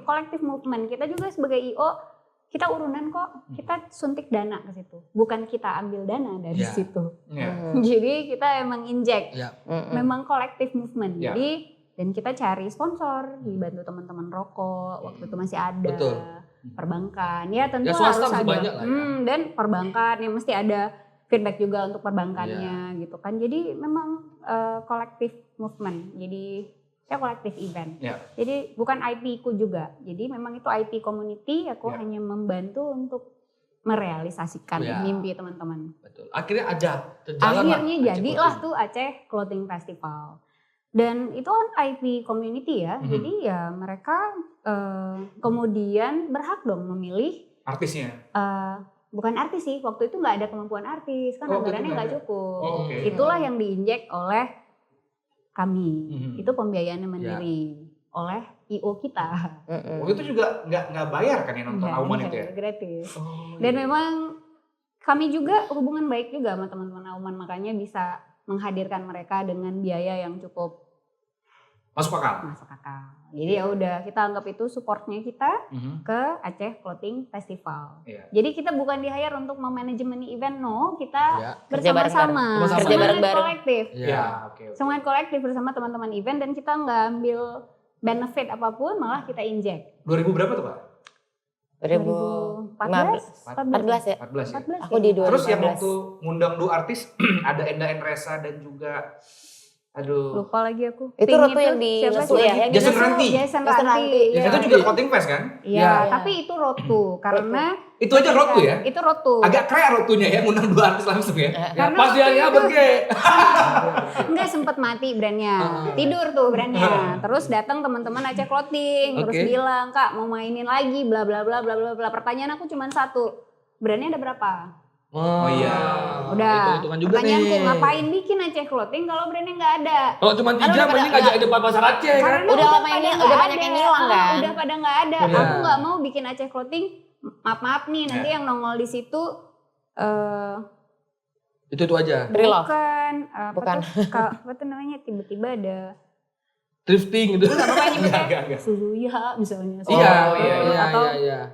kolektif movement. Kita juga sebagai IO kita urunan kok, kita suntik dana ke situ, bukan kita ambil dana dari situ. Jadi kita emang inject, memang kolektif movement. Jadi dan kita cari sponsor, dibantu teman-teman rokok, waktu itu masih ada. Perbankan, ya tentu harus ada. Dan perbankan yang mesti ada feedback juga untuk perbankannya gitu kan. Jadi memang kolektif movement. Jadi saya kolektif event. Jadi bukan IP ku juga. Jadi memang itu IP community, aku hanya membantu untuk merealisasikan mimpi teman-teman. Betul. Akhirnya Akhirnya jadilah tuh Aceh Clothing Festival. Dan itu kan IP community ya. Jadi ya mereka kemudian berhak dong memilih artisnya. Bukan artis sih, waktu itu nggak ada kemampuan artis, kan anggarannya nggak cukup. Itulah yang diinjek oleh kami. Itu pembiayaannya mandiri oleh IO kita. Waktu itu juga nggak bayar kan yang nonton Auman itu ya? Gratis. Dan memang kami juga hubungan baik juga sama teman-teman Auman, makanya bisa menghadirkan mereka dengan biaya yang cukup masuk akal. Jadi ya udah kita anggap itu supportnya kita ke Aceh Clothing Festival. Jadi kita bukan di-hire untuk memanajemen event, kita bersama-sama. Kerja bareng-bareng. Kolektif. Semangat kolektif bersama teman-teman event dan kita nggak ambil benefit apapun, malah kita inject. 2000 berapa tuh Pak? 2000 14 ya? 14 ya? Aku di 2015. Terus yang waktu ngundang 2 artis, ada Enda Endresa dan juga lupa lagi aku. Itu Rotu yang di Nesu ya? Jason Ranti. Itu juga clothing fest kan? Iya, tapi itu Rotu karena itu aja Rotu ya? Itu Rotu. Agak keren Rotunya ya, ngundang 2 artis langsung ya. Pas dia berge. Enggak sempet mati brandnya. Tidur tuh brandnya. Terus datang teman-teman Aceh Clothing, terus bilang, "Kak, mau mainin lagi bla bla bla bla bla bla." Pertanyaan aku cuma satu. Brandnya ada berapa? Oh iya. Udah. Juga pertanyaanku nih. Ngapain bikin Aceh Clothing kalau brandnya nggak ada? Kalau cuma 3 mending ngajak di pasar Aceh kan. Udah lama ini udah banyak yang hilang kan. Udah pada nggak ada. Aku nggak mau bikin Aceh Clothing. Maaf nih nanti yang nongol di situ. Itu aja. Bukan. Apa tuh namanya? Tiba-tiba ada thrifting gitu. Enggak apa-apa nyebutnya. Suzuya misalnya. Iya.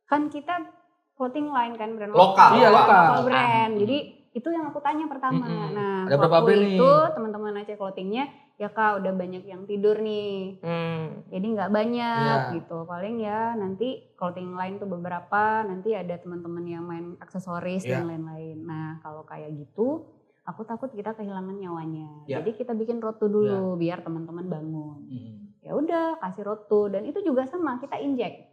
Kan kita clothing line kan brand lokal. Iya, lokal brand. Jadi itu yang aku tanya pertama. Nah, ada berapa brand nih? Itu teman-teman Aceh Clothingnya ya Kak udah banyak yang tidur nih. Jadi nggak banyak gitu. Paling ya nanti clothing line tuh beberapa, nanti ada teman-teman yang main aksesoris dan lain-lain. Nah, kalau kayak gitu aku takut kita kehilangan nyawanya. Jadi kita bikin rotu dulu biar teman-teman bangun. Ya udah kasih rotu dan itu juga sama kita injek.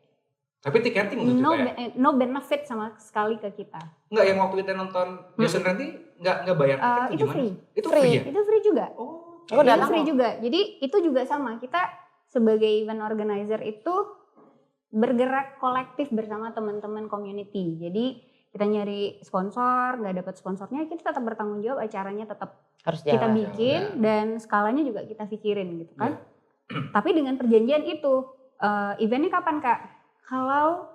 Tapi tiketing gitu ya? No benefit sama sekali ke kita. Enggak, yang waktu kita nonton Jason Ranti enggak bayar tiket itu gimana? Free. Itu free ya? Itu free juga. Itu free juga. Jadi itu juga sama. Kita sebagai event organizer itu bergerak kolektif bersama teman-teman community. Jadi kita nyari sponsor, nggak dapat sponsornya, kita tetap bertanggung jawab, acaranya tetap harus kita bikin dan skalanya juga kita pikirin gitu kan. Tapi dengan perjanjian itu, eventnya kapan Kak? Kalau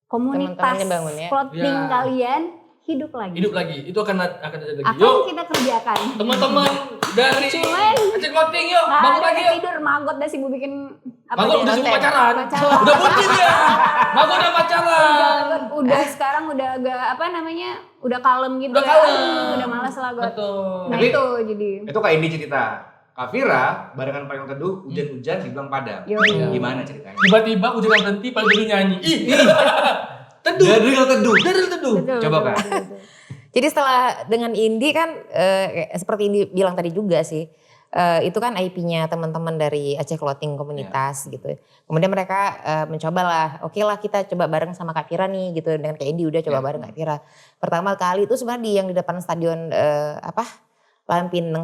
komunitas clothing kalian hidup lagi. Itu akan terjadi lagi. Akan kita kerjakan. Teman-teman dari Aceh Clothing yuk, bangun lagi yuk. Tidur Magot dah sibuk bikin Magot udah sibuk pacaran. Udah bucin ya. Magot udah pacaran. Udah sekarang udah agak udah kalem gitu. Udah malas lah Got. Nah itu jadi. Itu Kak Indi cerita. Kak Vira, barengan Payung Teduh, hujan-hujan di Blang Padang. Gimana ceritanya? Tiba-tiba hujan berhenti, Payung Teduh nyanyi. Teduh. Teduh. Coba Kak. Jadi setelah dengan Indi kan, seperti Indi bilang tadi juga sih, itu kan IP-nya teman-teman dari Aceh Clothing komunitas gitu. Kemudian mereka mencobalah, oke lah kita coba bareng sama Kak Vira nih gitu. Dengan Kak Indi udah coba bareng Kak Vira. Pertama kali itu sebenarnya yang di depan stadion Lahan Pineng,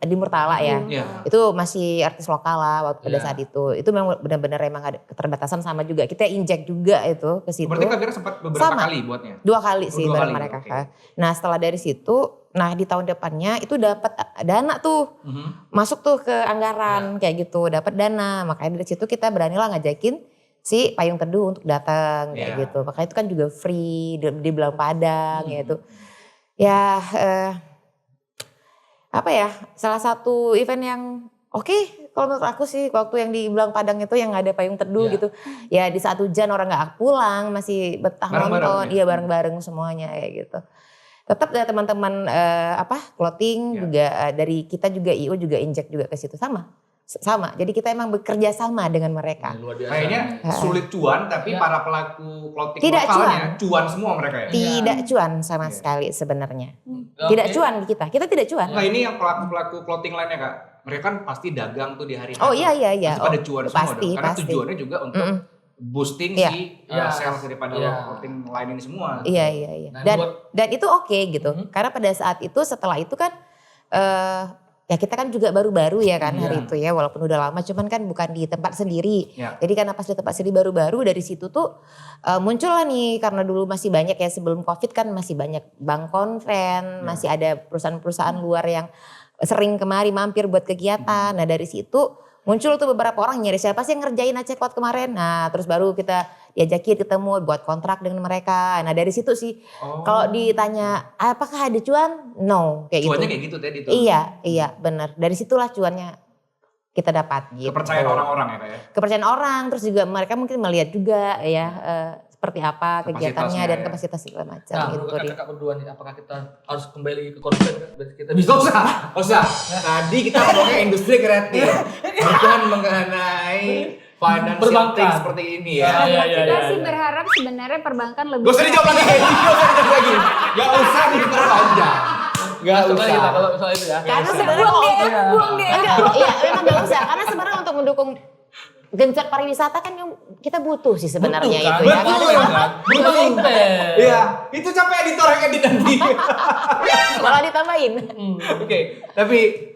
di Murtala ya. Itu masih artis lokal lah waktu pada saat itu. Itu memang benar-benar emang ada keterbatasan sama juga. Kita injek juga itu ke situ. Berarti Kak Vira sempat beberapa kali buatnya? 2 kali sih bareng mereka. Nah setelah dari situ, di tahun depannya itu dapat dana tuh. Masuk tuh ke anggaran kayak gitu, dapat dana. Makanya dari situ kita beranilah ngajakin si Payung Teduh untuk datang kayak gitu. Makanya itu kan juga free di Blang Padang gitu. Ya salah satu event yang kalau menurut aku sih waktu yang di Blang Padang itu yang ada Payung Teduh gitu. Ya di saat hujan orang gak pulang masih betah nonton. Iya bareng-bareng semuanya kayak gitu. Tetap ya teman-teman clothing juga dari kita juga IO juga injek juga ke situ sama. Jadi kita emang bekerja sama dengan mereka. Kayaknya sulit cuan tapi para pelaku clothing lokalnya cuan semua mereka ya? Tidak cuan sama sekali sebenarnya. Tidak cuan kita tidak cuan. Nah ini yang pelaku clothing lainnya Kak, mereka kan pasti dagang tuh di hari-hari. Oh iya. Pasti pada cuan semua pasti, dong. Karena tujuannya juga untuk boosting sales daripada clothing lain ini semua. Iya. Dan itu oke gitu. Karena pada saat itu setelah itu kan ya kita kan juga baru-baru ya kan hari itu ya, walaupun udah lama cuman kan bukan di tempat sendiri. Jadi karena pas di tempat sendiri baru-baru dari situ tuh muncul lah nih, karena dulu masih banyak ya sebelum Covid kan masih banyak bank konven, masih ada perusahaan-perusahaan luar yang sering kemari mampir buat kegiatan. Nah dari situ muncul tuh beberapa orang nyari siapa sih yang ngerjain Aceh Cloth kemarin. Nah terus baru kita diajakin ketemu buat kontrak dengan mereka. Nah dari situ sih kalau ditanya apakah ada cuan? No kayak cuannya gitu. Kayak gitu tadi tuh. Iya benar. Dari situlah cuannya kita dapat gitu. Kepercayaan orang-orang ya Kak ya? Kepercayaan orang, terus juga mereka mungkin melihat juga ya seperti apa kegiatannya dan kapasitas segala macam. Nah, gitu. Kakak berdua nih, apakah kita harus kembali ke konten? Kita bisa usah. Tadi kita ngomongnya industri kreatif, bukan mengenai financial thing seperti ini ya. Kita sih berharap sebenarnya perbankan lebih. Gak usah dijawab lagi. Gak usah diperpanjang. Gak usah. Kita kalau soal itu ya. Karena sebenarnya buang deh. Iya, memang gak usah. Karena sebenarnya untuk mendukung gencar pariwisata kan yang kita butuh sih sebenarnya itu ya. Betul. Iya, itu capek editor yang edit nanti. Malah ditambahin. Oke, tapi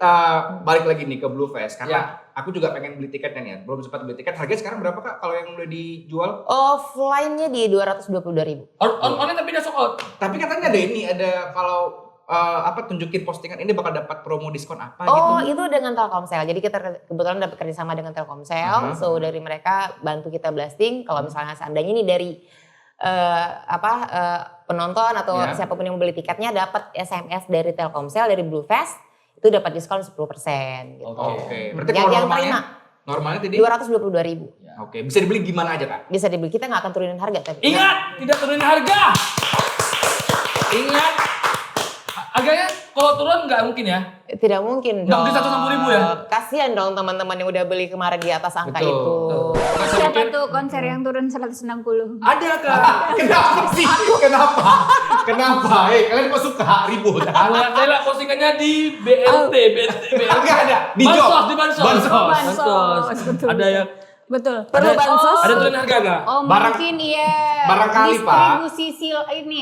balik lagi nih ke Blue Fest karena aku juga pengen beli tiketnya nih ya. Belum sempat beli tiket. Harganya sekarang berapa Kak kalau yang udah dijual? Offline-nya di 222.000. Online tapi udah sold out. Tapi katanya ada kalau tunjukin postingan ini bakal dapat promo diskon apa gitu. Oh, itu dengan Telkomsel. Jadi kita kebetulan dapat kerjasama dengan Telkomsel. So dari mereka bantu kita blasting. Kalau misalnya seandainya ini dari penonton atau siapapun yang beli tiketnya dapat SMS dari Telkomsel dari Blue Fest itu dapat diskon 10% gitu. Oke. Berarti yang terima normalnya tadi 222.000. Oke, bisa dibeli gimana aja Kak? Bisa dibeli, kita nggak akan turunin harga tapi. Ingat, tidak turunin harga. Ingat, harganya kalau turun nggak mungkin ya? Tidak mungkin Nggak dong. mungkin 160.000 ya? Kasihan dong teman-teman yang udah beli kemarin di atas angka Betul. itu. Siapa tuh konser yang turun 160? Ada Kak. Kenapa sih? Kenapa? Kalian kok suka ribut? Saya lihat postingannya di BLT. Enggak ada. Di Bansos. Betul. Ada yang Betul. Perlu bansos? ada turunin harga nggak? Oh mungkin iya. Barangkali, Pak. Distribusi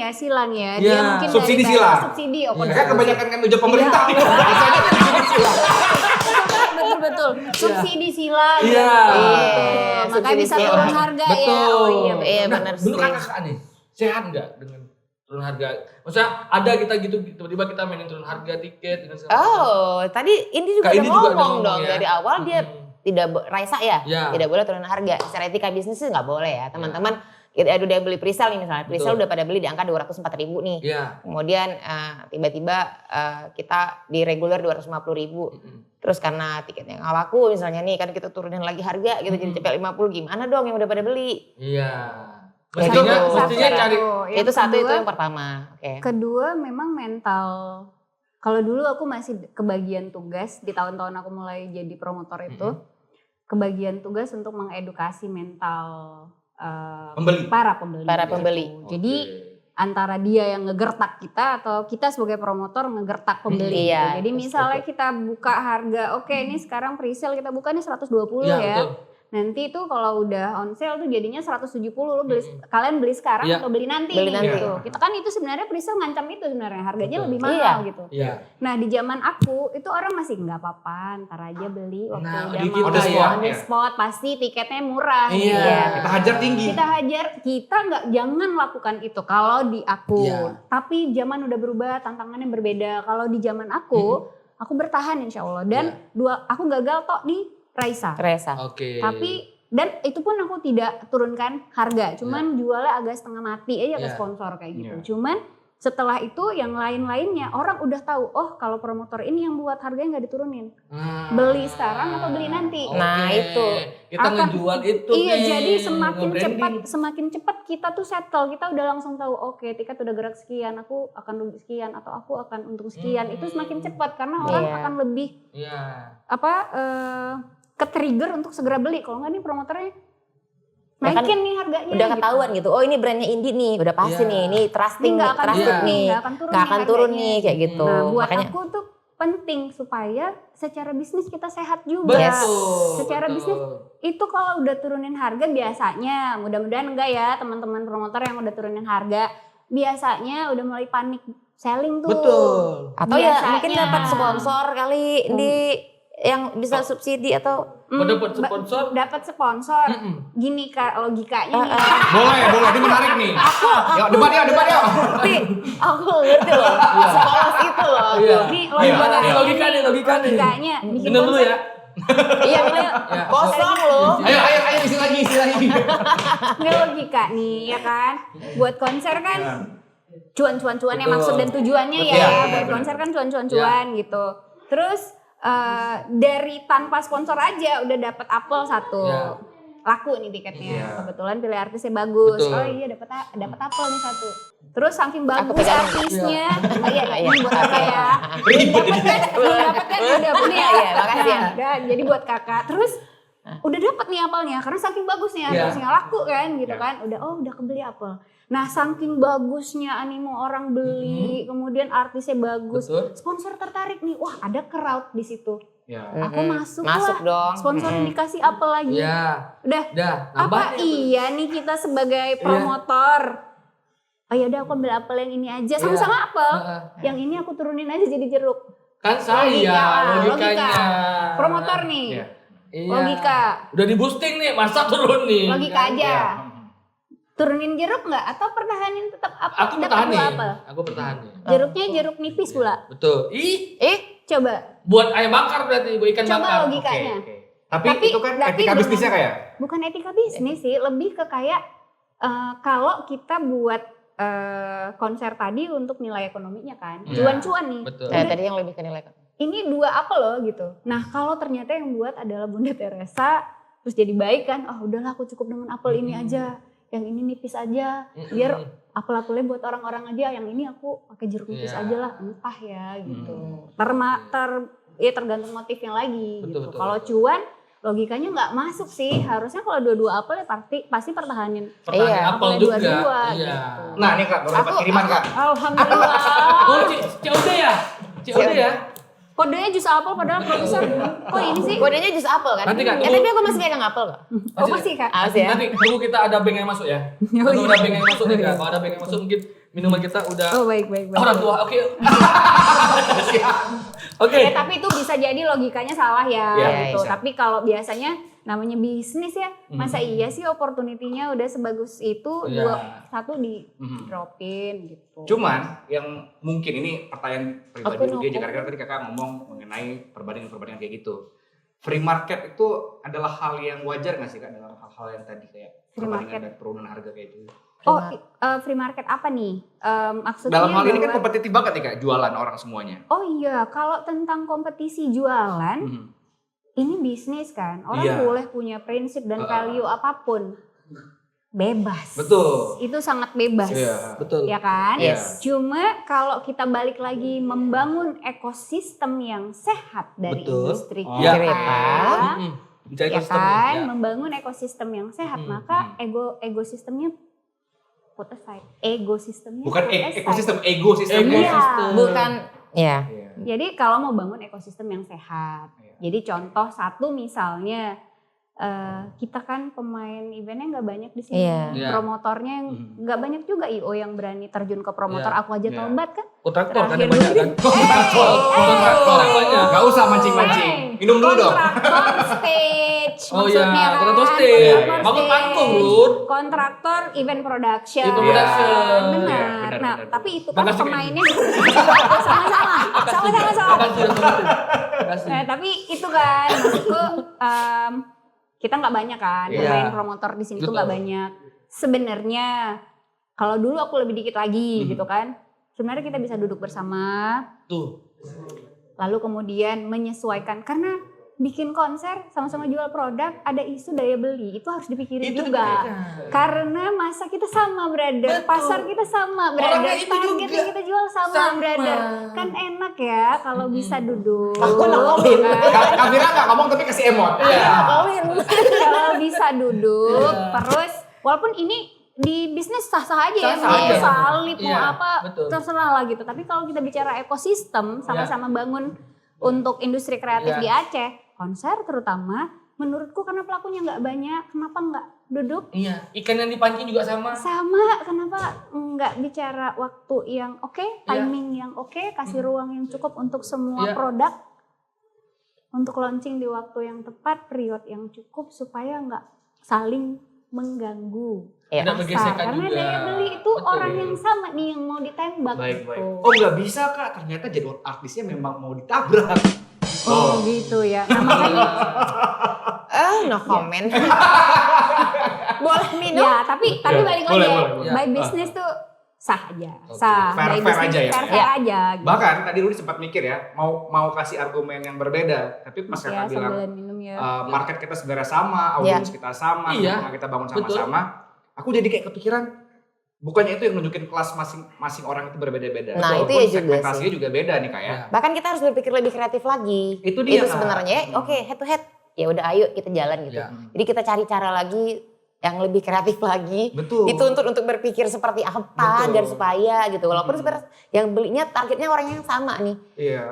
silang ya. Iya. Dia mungkin Subsidi dari silang. Subsidi. Mereka kebanyakan kan udah pemerintah. Biasanya subsidi silang. Betul. Subsidi silang. Iya. Makanya bisa Subsidi turun silang. harga ya. Betul. Oh iya. Iya Nah, benar bentuk sih. kakak nih, sehat nggak dengan turun harga? Maksudnya ada kita gitu tiba-tiba kita mainin turun harga tiket dengan segala macam. Oh, tadi Indi juga Kak udah Indi juga ngomong ngomong dong ya. dari awal dia tidak Raisa ya, Ya. tidak boleh turun harga. Secara etika bisnis sih nggak boleh ya, teman-teman. Kita udah beli presale nih misalnya, presale Betul. udah pada beli di angka 204.000 nih. Iya. Kemudian tiba-tiba kita di reguler 250.000. Terus karena tiketnya nggak laku misalnya nih kan kita turunin lagi harga gitu jadi cepet 50, gimana dong yang udah pada beli? Iya. Ya, Mestinya gitu. cari Itu satu itu yang pertama. Oke. Kedua memang mental. Kalau dulu aku masih kebagian tugas di tahun-tahun aku mulai jadi promotor itu, kebagian tugas untuk mengedukasi mental para pembeli. Para pembeli. Jadi antara dia yang ngegertak kita atau kita sebagai promotor ngegertak pembeli. Iya, Gitu. Jadi misalnya kita buka harga, oke ini sekarang presale kita buka nih 120 Iya, ya. betul. Nanti itu kalau udah on sale tuh jadinya 170 lo beli kalian beli sekarang Iya. atau beli nanti Beli nih nanti. gitu. Kita kan itu sebenarnya presale ngancam itu sebenarnya harganya Betul. lebih mahal Iya. gitu. Iya. Nah di zaman aku itu orang masih nggak apa-apa, ntar aja beli waktu Nah, udah di mau kita ya. on the spot pasti tiketnya murah. Iya. gitu. Kita hajar tinggi. Kita nggak jangan lakukan itu kalau di aku. Iya. Tapi zaman udah berubah, tantangannya berbeda. Kalau di zaman aku bertahan insya Allah dan aku gagal tok di Raisa. Oke. Tapi dan itu pun aku tidak turunkan harga, cuman jualnya agak setengah mati aja ke sponsor kayak gitu. Cuman setelah itu yang lain-lainnya orang udah tahu, oh kalau promotor ini yang buat harganya nggak diturunin. Beli sekarang atau beli nanti. Oke. Nah, itu. Kita ngejual itu Iya, nih. jadi Nge-branding. semakin cepat kita tuh settle, kita udah langsung tahu, oke tiket udah gerak sekian, aku akan rugi sekian atau aku akan untung sekian. Itu semakin cepat karena orang akan lebih ke-trigger untuk segera beli. Kalau nggak nih promotornya naikin nih harganya. Udah ketahuan gitu. Oh ini brandnya Indi nih, udah pasti nih. Ini trusting, nggak akan trusted turun nih. nggak akan turun nih kayak gitu. Nah, buat Makanya aku tuh penting supaya secara bisnis kita sehat juga. Betul. Secara bisnis itu kalau udah turunin harga biasanya, mudah-mudahan enggak ya teman-teman promotor yang udah turunin harga, biasanya udah mulai panik selling tuh. Betul. atau ya biasanya. mungkin dapat sponsor kali di yang bisa subsidi atau Dapat sponsor. Dapat sponsor. Gini Kak, logikanya nih. Boleh, ini menarik nih. Yuk, debat yuk. Tapi aku ngerti loh, sepolos itu loh. Iya. Nih Logika nih. logikanya bikin Minum dulu konsep. ya. Iya bener, kosong loh. Ayo isi lagi. Ini logika nih ya kan. Buat konser kan cuan-cuan-cuannya Betul. maksud dan tujuannya Betul. ya. Betul. Buat konser kan cuan-cuan-cuan gitu. Terus dari tanpa sponsor aja udah dapat apel satu. Ya. Laku nih tiketnya. Iya. Kebetulan pilih artisnya bagus. Betul. Oh iya dapat apel nih satu. Terus saking bagus pegang. artisnya. Oh iya ini buat kakak ya. Ribet Belum dapat kan udah punya. Iya, makasih ya. Nah, jadi buat kakak. Terus udah dapat nih apelnya karena saking bagusnya harusnya laku kan gitu kan. Udah kebeli apel. Nah, saking bagusnya animo orang beli, kemudian artisnya bagus, sponsor tertarik nih. Wah, ada crowd di situ. Aku masuk dong. Sponsor dikasih apel lagi. Udah. Apa iya nih kita sebagai promotor? Oh ya udah aku ambil apel yang ini aja, sama-sama apel. Yang ini aku turunin aja jadi jeruk. Kan logikanya. Promotor nih. Logika. Udah di boosting nih, masa turun nih. Logika aja. Turunin jeruk nggak atau pertahanin tetap apel? Aku pertahanin. Jeruknya jeruk nipis pula. Betul. Coba. Buat ayam bakar berarti, buat ikan bakar. Coba logikanya. Tapi itu kan etika bisnisnya kayak? Bukan etika bisnis sih, lebih ke kayak kalau kita buat konser tadi untuk nilai ekonominya kan, cuan-cuan nih. Betul. Tadi yang lebih ke nilai ekonomi. Ini 2 apel loh gitu. Nah kalau ternyata yang buat adalah Bunda Teresa, terus jadi baik kan, udahlah aku cukup dengan apel ini aja, yang ini nipis aja, biar apel-apelnya buat orang-orang aja, yang ini aku pakai jeruk nipis aja lah, entah ya gitu. Tergantung motifnya lagi gitu. Kalau cuan logikanya nggak masuk sih, harusnya kalau 2 apel ya pasti pertahanin apel juga. Gitu. Nah ini Kak, baru dapat kiriman Kak. Alhamdulillah. COD ya? Kodenya jus apel padahal produser. Kok ini sih? Kodenya jus apel kan? Nanti Kak. Tapi aku masih pegang apel kok. Oh masih Kak? Ya. Nanti tunggu kita ada bank yang masuk ya. Tunggu ada bank yang masuk nih Kak. Kalau ada bank yang masuk mungkin minuman kita udah. Oh baik. Orang tua, oke. Oke. Tapi itu bisa jadi logikanya salah ya gitu. Bisa. Tapi kalau biasanya namanya bisnis ya, masa iya sih opportunity-nya udah sebagus itu, satu di dropin gitu. Cuman yang mungkin ini pertanyaan pribadi juga, karena tadi Kakak ngomong mengenai perbandingan kayak gitu. Free market itu adalah hal yang wajar nggak sih Kak dalam hal-hal yang tadi kayak perbandingan dan penurunan harga kayak itu? Free market apa nih? Maksudnya dalam hal ini kan kompetitif banget nih Kak, jualan orang semuanya. Oh iya, kalau tentang kompetisi jualan, ini bisnis kan, orang boleh punya prinsip dan value apapun, bebas. Betul. Itu sangat bebas. Betul. Ya kan? Yes. Cuma kalau kita balik lagi membangun ekosistem yang sehat dari industri kita, ya kan? Membangun ekosistem yang sehat, maka ekosistemnya put aside. Bukan ekosistem, ekosistem. Bukan, ya. Jadi kalau mau bangun ekosistem yang sehat, jadi contoh satu misalnya kita kan pemain eventnya nggak banyak di sini, promotornya nggak banyak juga IO yang berani terjun ke promotor. Aku aja tobat kan. Kontraktor kan banyak kan. Kontraktor banyak. Gak usah mancing-mancing. Minum dulu dong. Kontraktor stage. Maksudnya kan. Kontraktor stage. Bangun panggung Lur. Kontraktor event production. Benar. Nah, tapi itu kan pemainnya sama-sama. Nah, tapi itu kan maksudku kita nggak banyak kan pemain promotor di sini tuh nggak banyak. Sebenarnya kalau dulu aku lebih dikit lagi gitu kan. Sebenarnya kita bisa duduk bersama. Lalu kemudian menyesuaikan karena bikin konser sama-sama jual produk, ada isu daya beli, itu harus dipikirin juga. Karena masa kita sama, brother. Pasar kita sama, brother. Target yang kita jual sama, brother. Kan enak ya kalau bisa duduk. Aku ngomongin. Kak Fira nggak ngomong tapi kasih emot. Kalau bisa duduk, terus walaupun ini di bisnis sah-sah aja ya, mau salib, mau apa, terserah lah gitu. Tapi kalau kita bicara ekosistem, sama-sama bangun untuk industri kreatif di Aceh, konser terutama, menurutku karena pelakunya nggak banyak, kenapa nggak duduk? Iya, ikan yang dipancing juga sama. Sama, kenapa nggak bicara waktu yang timing yang kasih ruang yang cukup untuk semua produk, untuk launching di waktu yang tepat, period yang cukup supaya nggak saling mengganggu pasar. Karena daya beli itu orang yang sama nih yang mau ditembak. Baik. Oh nggak bisa Kak, ternyata jadwal artisnya memang mau ditabrak. Oh gitu ya. Nah, makanya no comment. Boleh minum? Ya, tapi balik lagi ya. By business tuh sah aja. Sah. Fair aja ya. Fair aja. Gitu. Bahkan tadi Rudi sempat mikir ya, mau kasih argumen yang berbeda, tapi pas Kakak bilang market kita sebenarnya sama, audiens kita sama, kita bangun sama-sama. Aku jadi kayak kepikiran, bukannya itu yang nunjukin kelas masing-masing orang itu berbeda-beda. Nah, itu ya juga segmentasinya juga beda nih Kak ya. Bahkan kita harus berpikir lebih kreatif lagi. Itu dia sebenarnya. Head to head. ya udah ayo kita jalan gitu. Jadi kita cari cara lagi yang lebih kreatif lagi. Betul. Dituntut untuk berpikir seperti apa dan supaya gitu. Walaupun sebenarnya yang belinya targetnya orang yang sama nih.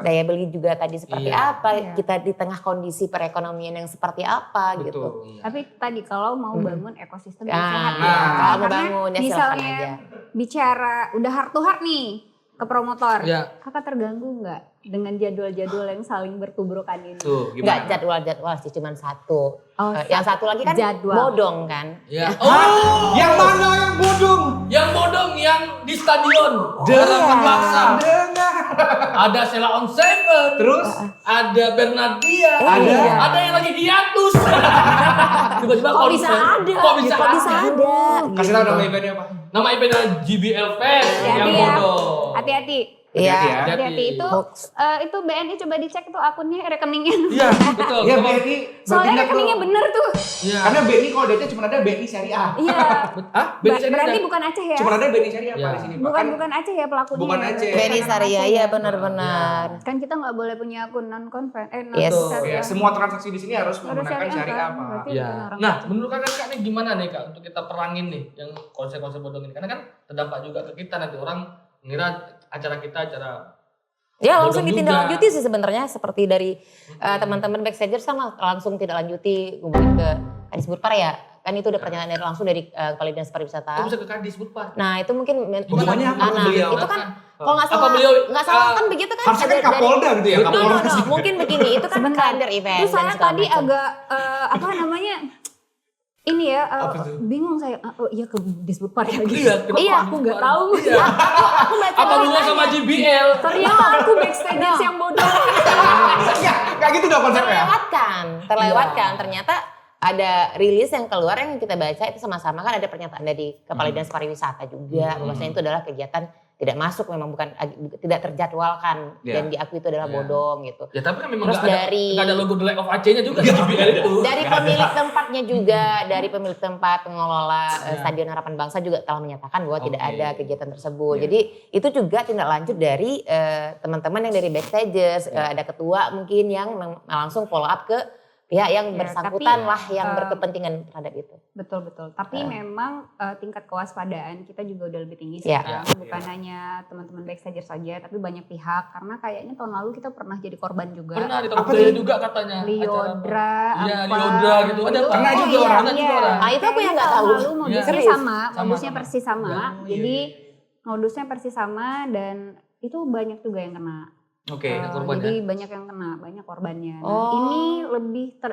Daya beli juga tadi seperti apa, kita di tengah kondisi perekonomian yang seperti apa gitu. Tapi tadi kalau mau bangun ekosistem yang sehat kalau mau karena bangun ya misalnya aja. Bicara udah heart to heart nih ke promotor, kakak terganggu nggak dengan jadwal-jadwal yang saling bertubrukan ini? Nggak jadwal sih, cuma satu. Yang satu lagi kan bodong kan. Yang mana yang bodong? Yang bodong yang di stadion Harapan Bangsa. Ada Sheila on Seven. Terus ada Bernardia. Ada yang lagi hiatus. Tiba-tiba kok bisa ada? Kasih tahu nama eventnya apa? Nama eventnya GBL Fest yang bodong. Hati-hati. Hati-hati itu BNI coba dicek tuh akunnya, rekeningnya. Iya, betul. Iya, BNI. Soalnya rekeningnya bener tuh. Karena BNI kalau data cuma ada BNI Syariah. Iya. Berarti bukan Aceh ya? Cuma ada BNI Syariah Pak di sini, Pak. Bukan Aceh ya pelakunya. Bukan Aceh. BNI Syariah ya benar-benar. Kan kita nggak boleh punya akun non-conven. Semua transaksi di sini harus menggunakan syariah, Pak. Nah, menurut Kak nih gimana nih Kak untuk kita perangin nih yang konsep-konsep bodong ini? Karena kan terdampak juga ke kita, nanti orang mengira acara kita ya langsung ditindaklanjuti sih sebenarnya, seperti dari teman-teman backstagers sama langsung tidak lanjuti hubungi ke Kadis Budpar ya. Kan itu udah pernyataan langsung dari Kepala Dinas Pariwisata. Itu bisa ke Kadis Budpar. Nah, itu mungkin hubungannya apa beliau? Itu kan kalau nggak salah kan begitu kan harusnya kan Kapolda gitu ya, Kapolda. Mungkin begini, itu kan kalender event. Terus saya tadi agak ini ya, bingung saya, iya ke Disbudpar ya gitu. Iya, aku nggak tahu. Aku baca apa hubungan sama JBL? Ternyata aku backstage yang bodoh. Kayak gitu dong konsepnya. Terlewatkan. Ternyata ada rilis yang keluar yang kita baca itu sama-sama kan ada pernyataan dari Kepala Dinas Pariwisata juga. Bahwasanya itu adalah kegiatan tidak masuk, memang tidak terjadwalkan dan diakui itu adalah bodong gitu. Ya tapi kan memang terus nggak ada logo The Lake of Aceh-nya juga di JBL itu. Dari pemilik tempatnya juga, dari pemilik tempat pengelola Stadion Harapan Bangsa juga telah menyatakan bahwa tidak ada kegiatan tersebut. Jadi itu juga tindak lanjut dari teman-teman yang dari backstagers, ada ketua mungkin yang langsung follow up ke pihak yang bersangkutan lah yang berkepentingan terhadap itu. Betul. Tapi memang tingkat kewaspadaan kita juga udah lebih tinggi sih. Bukan hanya teman-teman backstager saja, tapi banyak pihak. Karena kayaknya tahun lalu kita pernah jadi korban juga. Pernah ditangkap juga katanya. Liodra. Iya, Liodra gitu. Ada pernah juga orang. Nah itu aku yang nggak tahu. Lalu modusnya persis sama. Jadi modusnya persis sama dan itu banyak juga yang kena. Jadi banyak yang kena, banyak korbannya. Nah,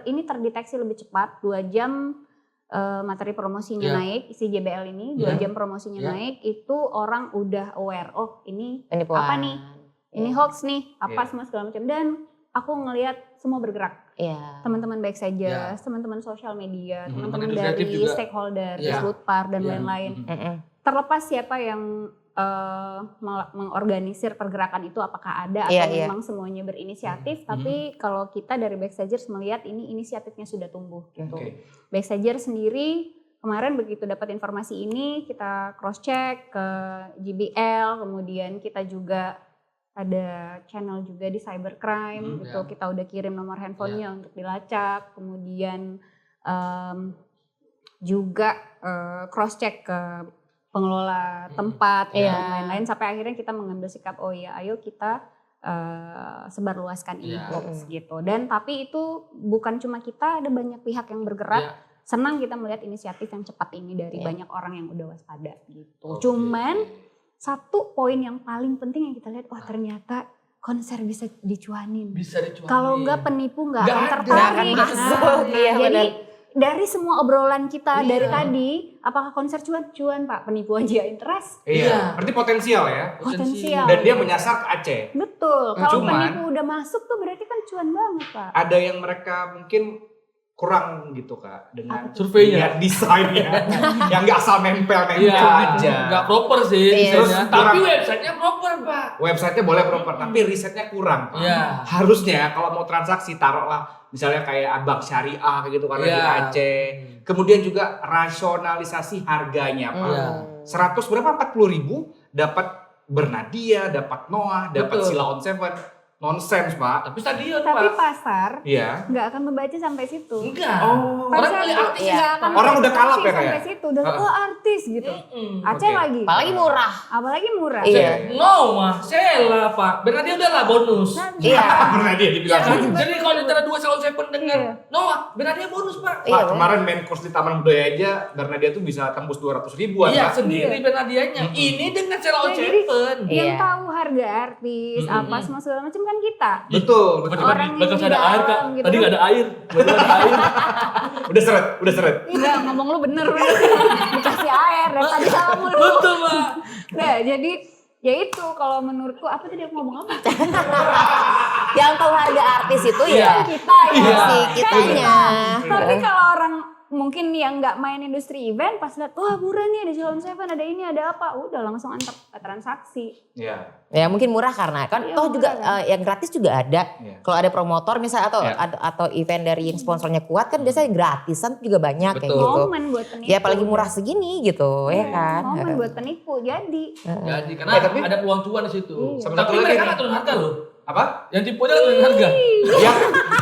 ini terdeteksi lebih cepat, 2 jam materi promosinya naik, si JBL ini 2 jam promosinya naik, itu orang udah aware, ini penipuan. Apa nih? Ini hoax nih, apa semua segala macam. Dan aku ngelihat semua bergerak. Teman-teman backstagers, teman-teman sosial media, teman-teman dari stakeholder, Disbudpar dan lain-lain. Terlepas siapa yang mengorganisir pergerakan itu, apakah ada atau memang semuanya berinisiatif, tapi kalau kita dari backstagers melihat ini inisiatifnya sudah tumbuh gitu. Backstagers sendiri kemarin begitu dapat informasi ini kita cross check ke JBL, kemudian kita juga ada channel juga di cybercrime gitu, kita udah kirim nomor handphonenya untuk dilacak, kemudian juga cross check ke pengelola tempat dan lain-lain, sampai akhirnya kita mengambil sikap ayo kita sebarluaskan ini gitu. Dan tapi itu bukan cuma kita, ada banyak pihak yang bergerak. Senang kita melihat inisiatif yang cepat ini dari banyak orang yang udah waspada gitu. Cuman satu poin yang paling penting yang kita lihat, ternyata konser bisa dicuanin. Kalau enggak penipu enggak akan tertarik. Jadi dari semua obrolan kita dari tadi, apakah konser cuan Pak? Penipu aja interest. Berarti potensial ya. Potensial. Dan dia menyasar ke Aceh. Betul. Kalau penipu udah masuk tuh berarti kan cuan banget Pak. Ada yang mereka mungkin kurang gitu Kak dengan surveinya, desainnya yang nggak asal nempel aja. Nggak proper sih. Terus tapi websitenya proper Pak. Websitenya boleh proper, tapi risetnya kurang Pak. Harusnya kalau mau transaksi taruhlah misalnya kayak Abak Syariah gitu karena di Aceh. Kemudian juga rasionalisasi harganya Pak. 40.000 dapat Bernadia, dapat Noah, dapat Sheila on Seven. Nonsens, Pak. Tapi stadion, Tapi Pak. pasar Iya. nggak akan membaca sampai situ. Enggak. Oh. Orang Pasar beli itu artis nggak akan Orang udah kalap ya, sampai kayak? situ. Udah artis gitu. Aceh Oke. lagi. Apalagi murah. Apalagi murah. Iya. No, mah. Sela, Pak. Berarti udahlah bonus. Iya. Pernah dia Iya dibilang kan? gitu. Jadi kalau antara 2 Salon Seven dengan Iya. Noah, berarti bonus, Pak. Iya, Pak, kemarin main course di Taman Budaya aja Bernadia tuh bisa tembus 200 ribuan, Iya, Pak. sendiri Bernadianya. Ini dengan Salon Ya, jadi Seven. yang Iya. tahu harga artis apa semua segala macam kan kita. Betul. Orang yang Bakal di ada air, Kak. dalam gitu Tadi kan. nggak ada air. Betul ada air. Udah seret. Enggak, ngomong lu bener. Dikasih air dari tadi salah mulu. Betul, Pak. Nah, jadi ya itu kalau menurutku apa tadi aku ngomong apa? Yang tahu harga artis itu ya Kita ya. si kitanya. Tapi kalau orang mungkin yang nggak main industri event pas lihat wah murah nih ada Salon Seven ada ini ada apa udah langsung antar transaksi. Iya. Ya mungkin murah karena kan Iya, toh murah juga kan. yang gratis juga ada. Iya. Kalau ada promotor misalnya Iya. atau event dari yang sponsornya kuat kan biasanya gratisan juga banyak kayak Betul. gitu. Momen buat penipu. Ya apalagi murah segini gitu ya kan. Momen buat penipu jadi. Jadi karena tapi- ada peluang cuan di situ. Iya. Sama Tapi satu lagi mereka nih. nggak turun harga loh. Apa? Yang tipu aja nggak turunin harga. Yang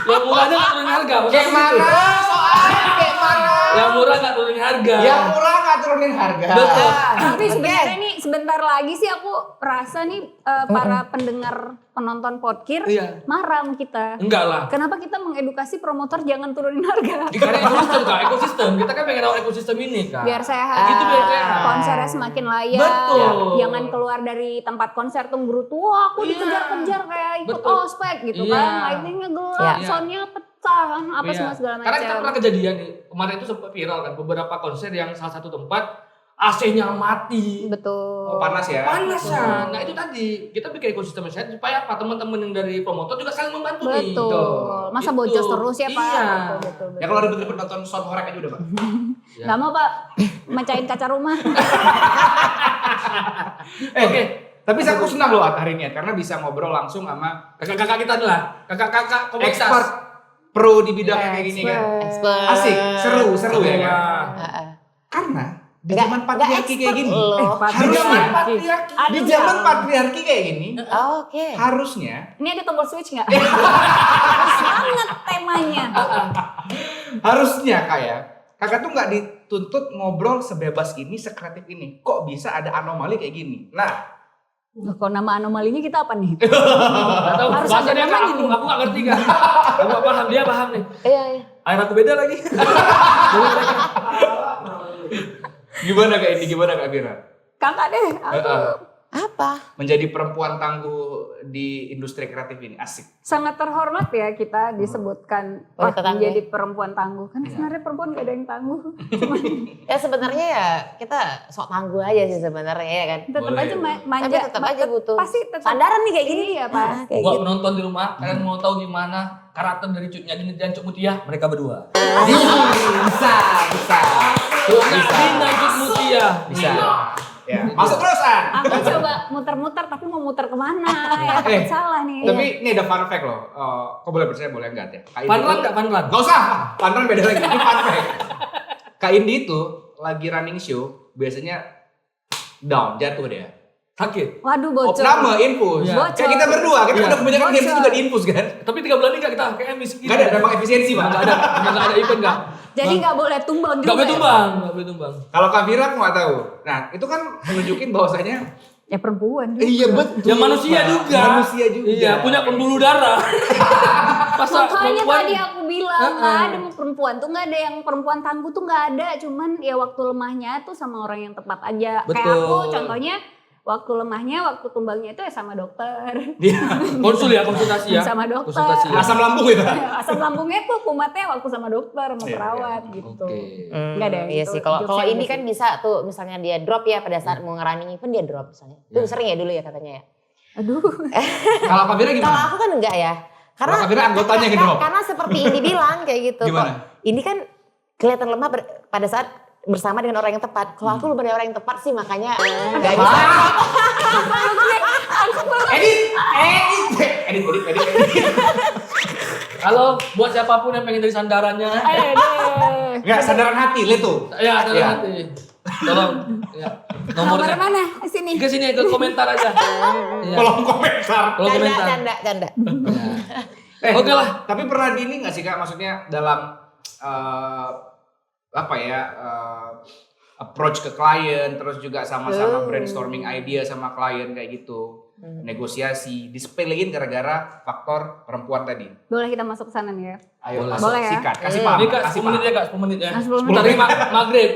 Yang murahnya nggak turunin harga. Maksudnya kayak gitu. mana? Soalnya kayak mana? Yang murah nggak turunin harga. Yang murah nggak turunin harga. Betul. Tapi sebenarnya nih sebentar lagi sih aku rasa nih para pendengar penonton Podkir Iya. marah sama kita. Enggak lah. Kenapa kita mengedukasi promotor jangan turunin harga? Karena ekosistem, Kak. Ekosistem. Kita kan pengen tahu ekosistem ini, Kak. Biar sehat. Gitu biar sehat. Konsernya semakin layak. Betul. Jangan keluar dari tempat konser tuh berutu. Wah, aku Iya. dikejar-kejar kayak ikut Betul. ospek gitu Iya. kan. Lightingnya gelap, Iya. soundnya pecah kan, apa Iya. semua segala Karena kita macam. pernah kejadian nih. Kemarin itu sempat viral kan. Beberapa konser yang salah satu tempat AC-nya mati. Betul. Oh, panas ya? Panas ya. Nah itu tadi kita bikin ekosistem yang sehat supaya apa teman-teman yang dari promotor juga saling membantu nih. Betul. Masa Itu. bocos terus ya Pak? Iya. Betul. Ya kalau ribet-ribet nonton sound horek aja udah, Pak. Gak mau Pak, mecahin kaca rumah. Oke. Tapi aku senang loh hari ini ya, karena bisa ngobrol langsung sama Kakak-kakak kita nih lah. Kakak-kakak komunitas. expert pro di bidang kayak gini kan. Expert. Asik, seru ya kan. Heeh. Karena di Nggak- zaman nggak patriarki kayak expert gini, loh. harusnya Patriarki. di zaman patriarki kayak gini, Oke. harusnya Ini ada tombol switch nggak? Harus banget temanya. harusnya kayak kakak tuh nggak dituntut ngobrol sebebas ini, sekreatif ini. Kok bisa ada anomali kayak gini? Nah, Loh, kalau nama anomalinya kita apa nih? Atau Harus bahasa ada dia namanya aku nih. nggak ngerti kan. Aku nggak paham, dia paham nih. Iya, iya. Air aku beda lagi. gimana Kak ini? Gimana Kak Vira? Kakak deh, aku Apa? Menjadi perempuan tangguh di industri kreatif ini, asik. sangat terhormat ya kita disebutkan Wanita tangguh. menjadi perempuan tangguh. Karena sebenarnya perempuan gak ada yang tangguh. Cuman Ya sebenarnya ya kita sok tangguh aja sih sebenarnya ya kan. tetap Boleh. aja manja. Tapi tetap aja butuh Pasti tetap sandaran nih kayak gini. Iya, Ah, Pak. kayak Buat gitu. penonton di rumah, kalian mau tahu gimana karakter dari Cut Nyadin dan Cuk Mutia? Mereka berdua. Bisa. Cuk Nyadin dan Cuk Mutia. Bisa. Ya. Masuk terus, An. Aku coba muter-muter tapi mau muter kemana ya takut salah nih. Tapi ini ada fun fact loh. Kok boleh percaya boleh enggak ya? Kak Indi Panran tuh- nggak panran? Gak usah. Panran beda lagi. Ini fun fact. Kak Indi itu lagi running show biasanya down, jatuh dia. Sakit. Waduh Oh, bocor. nama infus. Iya. Kayak kita berdua, kita Iya. udah kebanyakan games Bocor. juga di infus kan. Tapi 3 bulan ini nggak kita kayak miskin. Gak ada dampak efisiensi, Pak. Nggak ada event nggak. Jadi nggak boleh tumbang juga. Nggak boleh ya? tumbang, nggak boleh tumbang. Kalau Kak Vira aku nggak tahu. Nah, itu kan menunjukin bahwasanya Ya perempuan juga. iya betul. Ya manusia Pak. juga. Manusia juga. Iya, punya pembuluh darah. Masa Makanya perempuan- tadi aku bilang nggak ada perempuan tuh nggak ada yang perempuan tangguh tuh nggak ada. Cuman ya waktu lemahnya tuh sama orang yang tepat aja. Kayak Betul. aku contohnya waktu lemahnya, waktu tumbangnya itu ya sama dokter. Dia konsul ya, konsultasi ya. Sama dokter. Konsultasi ya. asam lambung itu. Asam lambungnya tuh kumatnya waktu sama dokter, sama Iya, perawat gitu. Oke. Nggak ada yang Iya itu, sih. Kalau jokesnya ini gitu. kan bisa tuh misalnya dia drop ya pada saat mau ngerunning event dia drop misalnya. Itu sering ya dulu ya katanya ya. Aduh. Kalau Kak Vira Kalau gimana? aku kan enggak ya. Kalau Kak Vira anggotanya yang drop. Karena seperti ini bilang kayak gitu. Gimana? Kok ini kan kelihatan lemah pada saat bersama dengan orang yang tepat. Kalau aku belum ada orang yang tepat sih makanya enggak bisa. Edit. Kalau buat siapapun yang pengen dari sandarannya, Ayo deh. Enggak, sandaran hati, le tuh. ya dalam Iya. hati. Tolong. Ya. Nomornya mana? Sini. ke sini ke komentar aja. Kolom komentar. Canda. Oke lah. Tapi pernah di ini nggak sih Kak? Maksudnya dalam approach ke klien, terus juga sama-sama brainstorming idea sama klien kayak gitu, negosiasi, disepelein gara-gara faktor perempuan tadi. Boleh kita masuk ke sana nih ya? Ayo, Boleh. masuk, Boleh ya? sikat, kasih paham. Ini Kak, kasih 10 menit ya Kak, 10 menit ya. 10 menit. Sebentar lagi maghrib.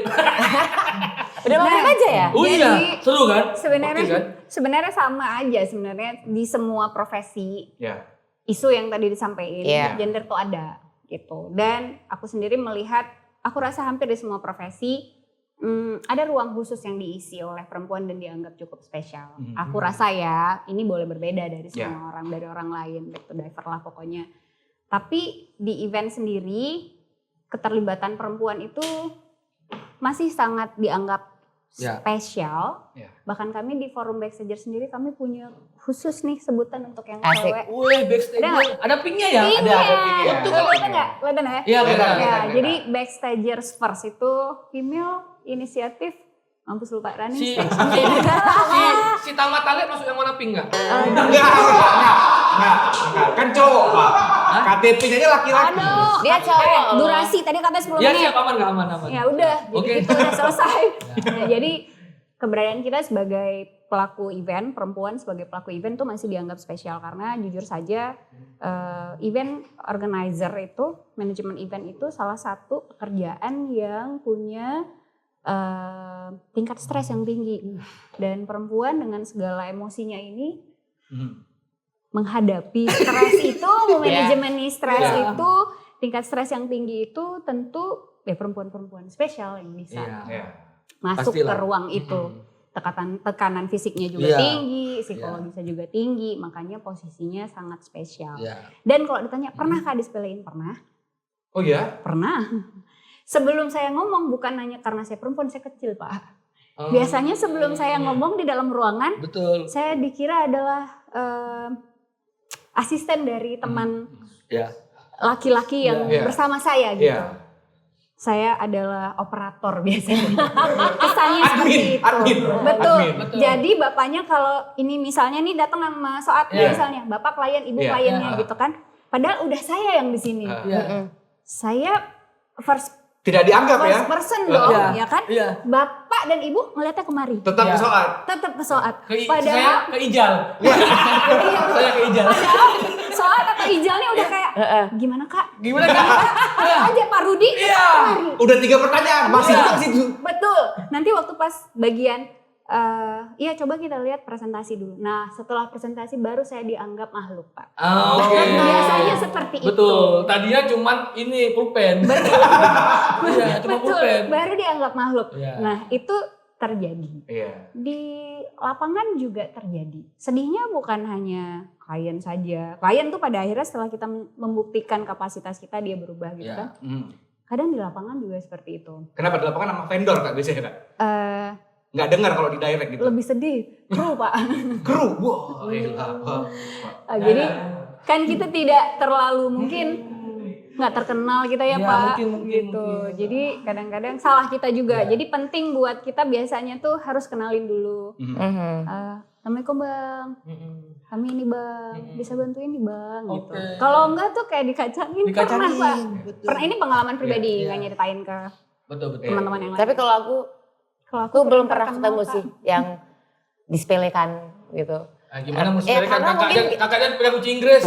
Udah maghrib aja ya? Oh iya, Jadi, seru kan? Sebenarnya Oke kan? sebenarnya sama aja sebenarnya di semua profesi. Ya. Isu yang tadi disampaikan, Iya. gender tuh ada gitu. Dan aku sendiri melihat, aku rasa hampir di semua profesi ada ruang khusus yang diisi oleh perempuan dan dianggap cukup spesial. Aku rasa ya, ini boleh berbeda dari semua orang, dari orang lain, back to diver lah pokoknya. Tapi di event sendiri, keterlibatan perempuan itu masih sangat dianggap spesial. Bahkan kami di forum Backstager sendiri kami punya khusus nih sebutan untuk yang cewek. Wih, backstage. Ada pinknya ya? Pinknya. Ada pinknya. Itu kelihatan nggak? Kelihatan ya? Iya, kelihatan. Ya, jadi Backstagers First itu female inisiatif. Mampus lupa Rani. Si Tamat Talib masuk yang warna pink nggak? Enggak. Kan cowok Pak. KTP-nya aja laki-laki. Aduh, Dia cowok. durasi tadi katanya 10 Ya menit. siap, aman. Ya udah, jadi Oke. kita udah selesai. Nah, jadi keberadaan kita sebagai pelaku event, perempuan sebagai pelaku event tuh masih dianggap spesial karena jujur saja event organizer itu, manajemen event itu salah satu pekerjaan yang punya tingkat stres yang tinggi. Dan perempuan dengan segala emosinya ini menghadapi stres itu, manajemen stres itu, tingkat stres yang tinggi itu tentu perempuan-perempuan spesial yang bisa masuk Pastilah. ke ruang itu. Tekanan fisiknya juga tinggi, psikologisnya juga tinggi, makanya posisinya sangat spesial. Dan kalau ditanya pernah Kak disepelein? Pernah. Oh ya? Pernah. Sebelum saya ngomong bukan hanya karena saya perempuan, saya kecil Pak. Biasanya sebelum saya ngomong di dalam ruangan, Betul. saya dikira adalah asisten dari teman laki-laki yang bersama saya gitu. Saya adalah operator biasanya. Kesannya seperti itu. Admin. Betul. Betul. Jadi bapaknya kalau ini misalnya nih datang sama Soat misalnya, bapak klien, ibu kliennya gitu kan. Padahal udah saya yang di sini. Saya first Tidak dianggap ya? person dong, ya kan? Bapak dan ibu ngeliatnya kemari. Tetap ke Soat. Tetap ke Soat. Saya ke Ijal. Saya ke Ijal. Padahal Soat atau Ijalnya udah kayak, gimana Kak? Gimana Kak? Aja Pak Rudi. Kemari. Udah 3 pertanyaan, masih di situ. Betul. Nanti waktu pas bagian, coba kita lihat presentasi dulu. Nah setelah presentasi baru saya dianggap makhluk Pak. Oke. Biasanya seperti itu. Betul. Tadinya cuman ini pulpen. Iya, cuma Betul. pulpen. Baru dianggap makhluk. Iya. Nah itu terjadi. Di lapangan juga terjadi. Sedihnya bukan hanya klien saja. Klien tuh pada akhirnya setelah kita membuktikan kapasitas kita dia berubah gitu kan. Kadang di lapangan juga seperti itu. Kenapa di lapangan sama vendor Kak biasanya Kak? Nggak dengar kalau di direct gitu. Lebih sedih. Kru Pak. Kru. Wah, elah. Jadi kan kita tidak terlalu mungkin nggak terkenal kita ya Pak. Mungkin. Gitu. Jadi kadang-kadang salah kita juga. Jadi penting buat kita biasanya tuh harus kenalin dulu. Assalamualaikum Bang. Kami ini Bang. Bisa bantuin nih Bang gitu. Kalau enggak tuh kayak dikacangin. Pernah Pak. Pernah, ini pengalaman pribadi nggak nyeritain ke teman-teman yang lain. Tapi kalau aku belum pernah ketemu sih yang disepelekan gitu. Nah, gimana mau sepelekan? karena Kakaknya pegang kunci Inggris.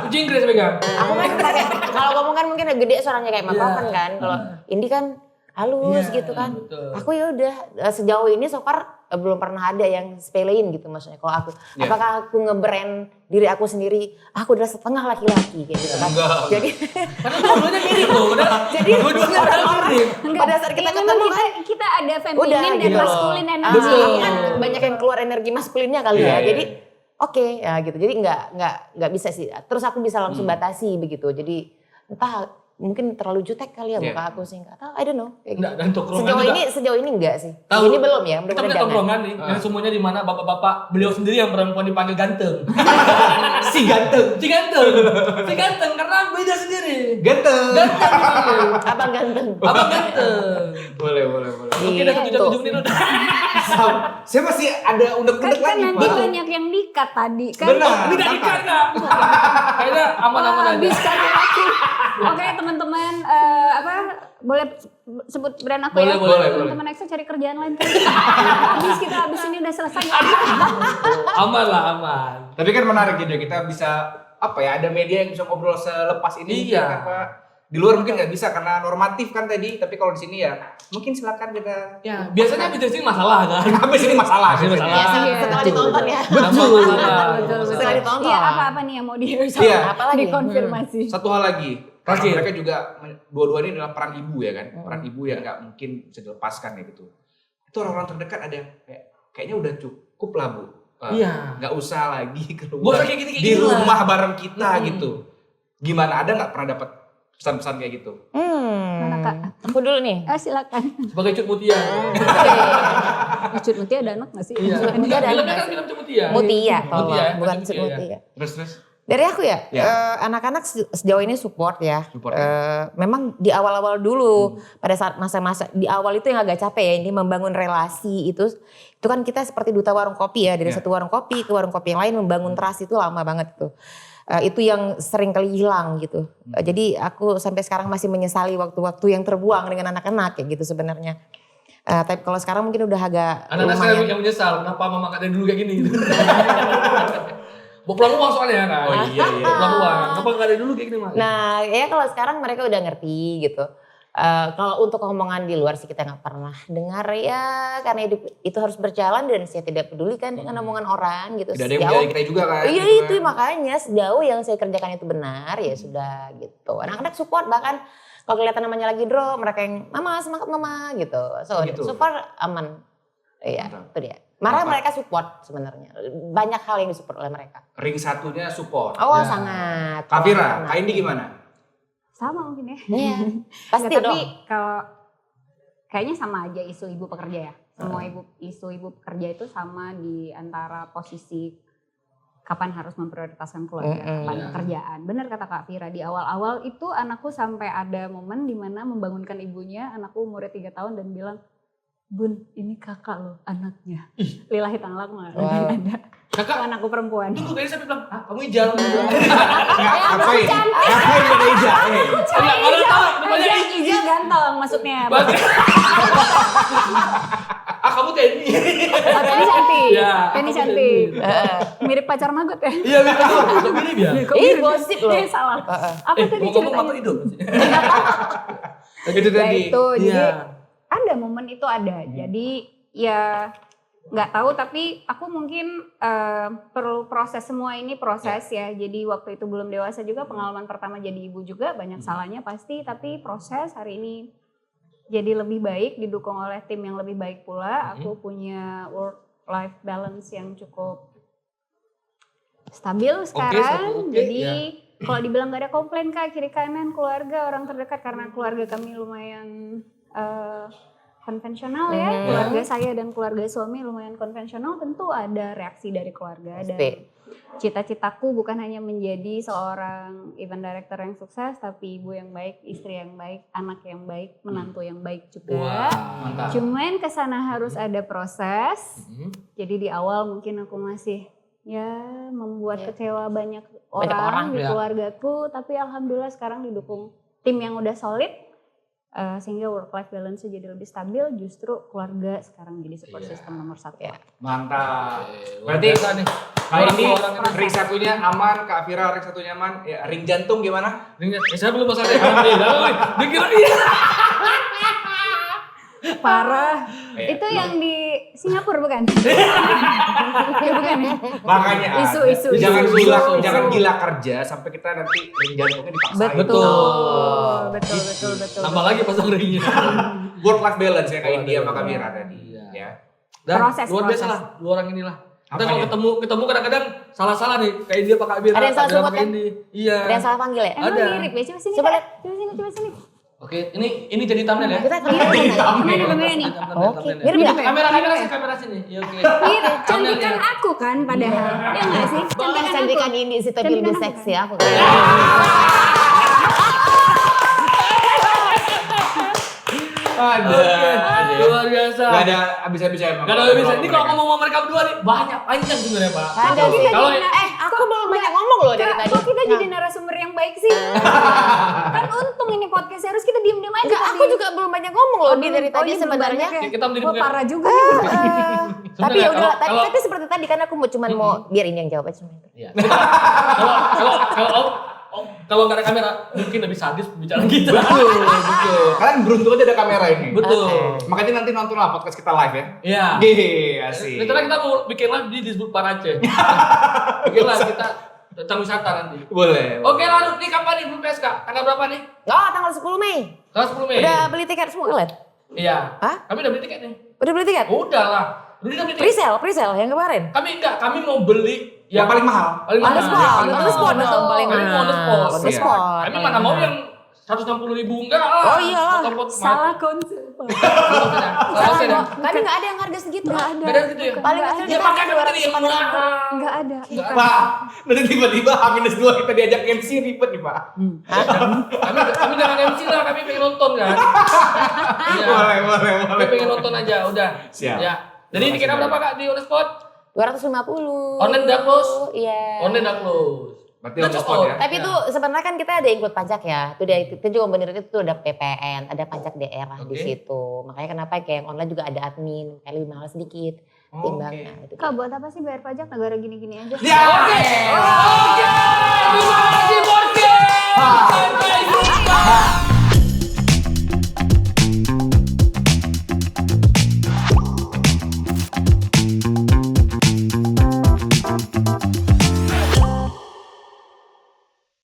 Kunci Inggris pegang. Aku kan pakai, kalau ngomong kan mungkin gede suaranya kayak mikrofon kan. Kalau Indi kan halus gitu kan. Betul. Aku ya udah sejauh ini so far belum pernah ada yang sepelein gitu maksudnya. Kalau aku, apakah aku nge-brand diri aku sendiri, aku adalah setengah laki-laki kayak gitu kan. Jadi Karena dua-duanya mirip loh. jadi Dua-duanya mirip. pada saat kita ketemu kan kita ada feminin dan gitu loh. maskulin energi. Betul. Kan banyak yang keluar energi maskulinnya kali ya. Jadi oke, ya gitu. Jadi nggak bisa sih. Terus aku bisa langsung batasi begitu. Jadi entah mungkin terlalu jutek kali ya muka aku sih, nggak tahu, I don't know. Enggak, dan tongkrongan sejauh ini enggak sih. Tahu, ini belum ya, kita punya tongkrongan nih, yang semuanya di mana bapak-bapak, beliau sendiri yang perempuan dipanggil ganteng. si ganteng, karena beda sendiri. Ganteng. Abang ganteng. Boleh. Oke, udah 1 jam 7 menit udah. Saya masih ada unek-unek lagi, nanti Pak. banyak yang di-cut tadi kan. Benar. Ini gak ikan nggak? Kayaknya aman-aman aja. Habis kan aku. Oke teman-teman, boleh sebut brand aku Boleh. Teman-teman EXO cari kerjaan lain kan. Habis ini udah selesai. Aman. Tapi kan menarik gitu, kita bisa ada media yang bisa ngobrol selepas ini. Iya. Kan, Pak. Di luar mungkin nggak bisa karena normatif kan tadi, tapi kalau di sini ya mungkin silakan kita. Ya, biasanya habis dari sini masalah kan. Habis ini masalah. Setelah ditonton ya. Betul. Setelah ditonton. Iya, apa nih yang mau dikonfirmasi? Satu hal lagi. Karena Terakhir. mereka juga dua-dua ini adalah peran ibu ya kan, peran ibu yang nggak mungkin bisa dilepaskan ya gitu. Itu orang-orang terdekat ada yang kayaknya udah cukup lah Bu. Iya. Nggak usah lagi Nggak keluar usah kayak di rumah bareng kita gitu. Gimana, ada nggak pernah dapat pesan-pesan kayak gitu? Mana Kak? Aku dulu nih. Silakan. Sebagai Cut Mutia. Cut Mutia ada anak nggak sih? Iya. Mutia ada Filmnya anak. kan film Cut Mutia. Mutia, tolong. Mutia, Bukan Cut Mutia, Mutia. Terus. Dari aku ya, Ya. anak-anak sejauh ini support ya. Support. Memang di awal-awal dulu, pada saat masa-masa di awal itu yang agak capek ya, ini membangun relasi itu kan kita seperti duta warung kopi ya, dari satu warung kopi ke warung kopi yang lain, membangun trust itu lama banget tuh. Itu yang sering kali hilang gitu. Jadi aku sampai sekarang masih menyesali waktu-waktu yang terbuang dengan anak-anak kayak gitu sebenarnya. Tapi kalau sekarang mungkin udah agak Anak-anak sekarang yang menyesal, kenapa mama gak dari dulu kayak gini gitu. Mau pulang uang soalnya kan. Oh iya. Pulang uang, kenapa gak dari dulu kayak gini Mak? Nah ya kalau sekarang mereka udah ngerti gitu. Kalau untuk omongan di luar sih kita nggak pernah dengar ya, karena hidup itu harus berjalan dan saya tidak peduli kan dengan omongan orang gitu. Tidak ada yang menjadi kita juga kan. Iya gitu itu kan. makanya sejauh yang saya kerjakan itu benar ya sudah gitu. Anak-anak support, bahkan kalau kelihatan namanya lagi drop mereka yang mama semangat mama gitu. So far aman. Iya itu dia. Mereka support sebenarnya. Banyak hal yang disupport oleh mereka. Ring satunya support. Oh sangat. Kak Fira, Kak Indi gimana? Sama mungkin ya. Iya. Pasti Tapi dong. kalau kayaknya sama aja isu ibu pekerja ya. Semua isu ibu pekerja itu sama di antara posisi kapan harus memprioritaskan keluarga, kapan pekerjaan. Benar kata Kak Fira, di awal-awal itu anakku sampai ada momen di mana membangunkan ibunya, anakku umurnya 3 tahun dan bilang, Bun, ini kakak loh anaknya. Lillahi ta'ala aku gak ada. Kakak, anakku perempuan. tunggu tadi sampai bilang, kamu hijau. Ngapain? Ngapain udah hijau? Kalau tahu, namanya Ijal ganteng maksudnya. kamu TNI. Penny cantik. Iya, Penny aku cantik. TNI. Mirip pacar Magot ya? Iya, kok mirip ya? Gosip loh. Salah. Apa tadi ngomong ceritanya? mata hidup. Itu tadi. Itu, jadi Iya. ada momen itu ada. Jadi ya nggak tahu, tapi aku mungkin perlu proses semua ini proses ya. Jadi waktu itu belum dewasa juga, pengalaman pertama jadi ibu juga banyak salahnya pasti, tapi proses hari ini jadi lebih baik, didukung oleh tim yang lebih baik pula. Aku punya work life balance yang cukup stabil sekarang. Jadi kalau dibilang gak ada komplain Kak, kiri kanan keluarga, orang terdekat, karena keluarga kami lumayan konvensional ya. Keluarga saya dan keluarga suami lumayan konvensional, tentu ada reaksi dari keluarga. Dan cita-citaku bukan hanya menjadi seorang event director yang sukses, tapi ibu yang baik, istri yang baik, anak yang baik, menantu yang baik juga. Mantap. Cuman kesana harus ada proses. Jadi di awal mungkin aku masih membuat kecewa banyak orang di keluargaku, tapi alhamdulillah sekarang didukung tim yang udah solid, sehingga work life balance jadi lebih stabil. Justru keluarga sekarang jadi support system nomor 1. Mantap. Berarti kali ini ring satunya aman, Kak Fira ring satunya aman. Ya, ring jantung gimana? Saya belum masalah. Dia kira dia. Parah. Itu yang di Singapura bukan? Ya, bukan ya? Makanya Isu. jangan gila kerja sampai kita nanti ring jantungnya dipaksain. Betul. Nambah lagi pasang ringnya. Work life balance ya kayak India sama Kak Fira tadi. Ya. Dan Proses. luar biasa lah, dua orang inilah. Kita kalau ketemu kadang-kadang salah-salah nih. Kayak dia pakai Bira. Ada yang salah sebut kan? Iya. Ada yang salah panggil ya? Emang Ada. mirip ya? Coba sini. Coba Kak. lihat. Coba sini. Oke, ini jadi thumbnail ya. Kita Kamera nih. Oke. Mirip ya? Kamera sini. Iya oke. Mirip, cantikan aku kan padahal. Ya enggak sih? Cantikan ini sih tapi lebih seksi aku kan. Aduh. Luar biasa. Gak ada habis-habisnya emang. Gak ada habisnya. Ini kalau ngomong sama mereka berdua nih banyak panjang sebenarnya Pak. Ada sih. Kalau aku belum banyak ngomong loh dari tadi. Kok kita jadi narasumber yang baik sih? Kan untung ini podcast harus kita diem-diem aja. Enggak, aku juga belum banyak ngomong loh dari tadi sebenarnya. kita menjadi parah juga nih. Tapi ya udah, tapi seperti tadi kan aku cuma mau biar ini yang jawab aja cuma itu. Iya. Kalau nggak ada kamera mungkin lebih sadis pembicaraan kita. Betul. Kalian beruntung aja ada kamera ini. Betul. Makanya nanti nonton lah podcast kita live ya. Iya. Asik. Rencana kita mau bikin live disebut Parace. Bikin live kita tentang wisata nanti. Boleh. Oke lalu nih kapan nih belum PSK? Tanggal berapa nih? Oh, tanggal 10 Mei. Tanggal 10 Mei. Udah beli tiket semua kalian? Iya. Hah? Kami udah beli tiket nih. Udah beli tiket? Udah lah. Udah beli tiket. Presale yang kemarin. Kami mau beli Yang paling mahal. paling On the mahal. spot, Paling on the spot mahal. betul paling Kami mau on the spot. On the spot. Kami mana mau yang 160.000 enggak lah. Oh iyalah. Spot-spot Salah konsep. Salah. Kan enggak ada yang harga segitu. Enggak ada. Beda gitu ya. Paling kecil Ya kita makanya tadi yang mahal. Enggak ada. Pak, nanti tiba-tiba H-2 kita diajak MC ribet nih Pak. Kami jangan MC lah, kami pengen nonton kan. Iya. Boleh. Kami pengen nonton aja, udah. Siap. Ya. Jadi tiketnya berapa Kak di on the spot? 250. Online udah close? Iya. Online udah close. Berarti on the spot ya. Tapi itu sebenarnya kan kita ada include pajak ya. Itu juga bener itu tuh ada PPN, ada pajak daerah di situ. Makanya kenapa kayak yang online juga ada admin, kayak lebih mahal sedikit timbangnya. Itu. Kak, buat apa sih bayar pajak negara gini-gini aja? Ya. Oke. Terima kasih Borke.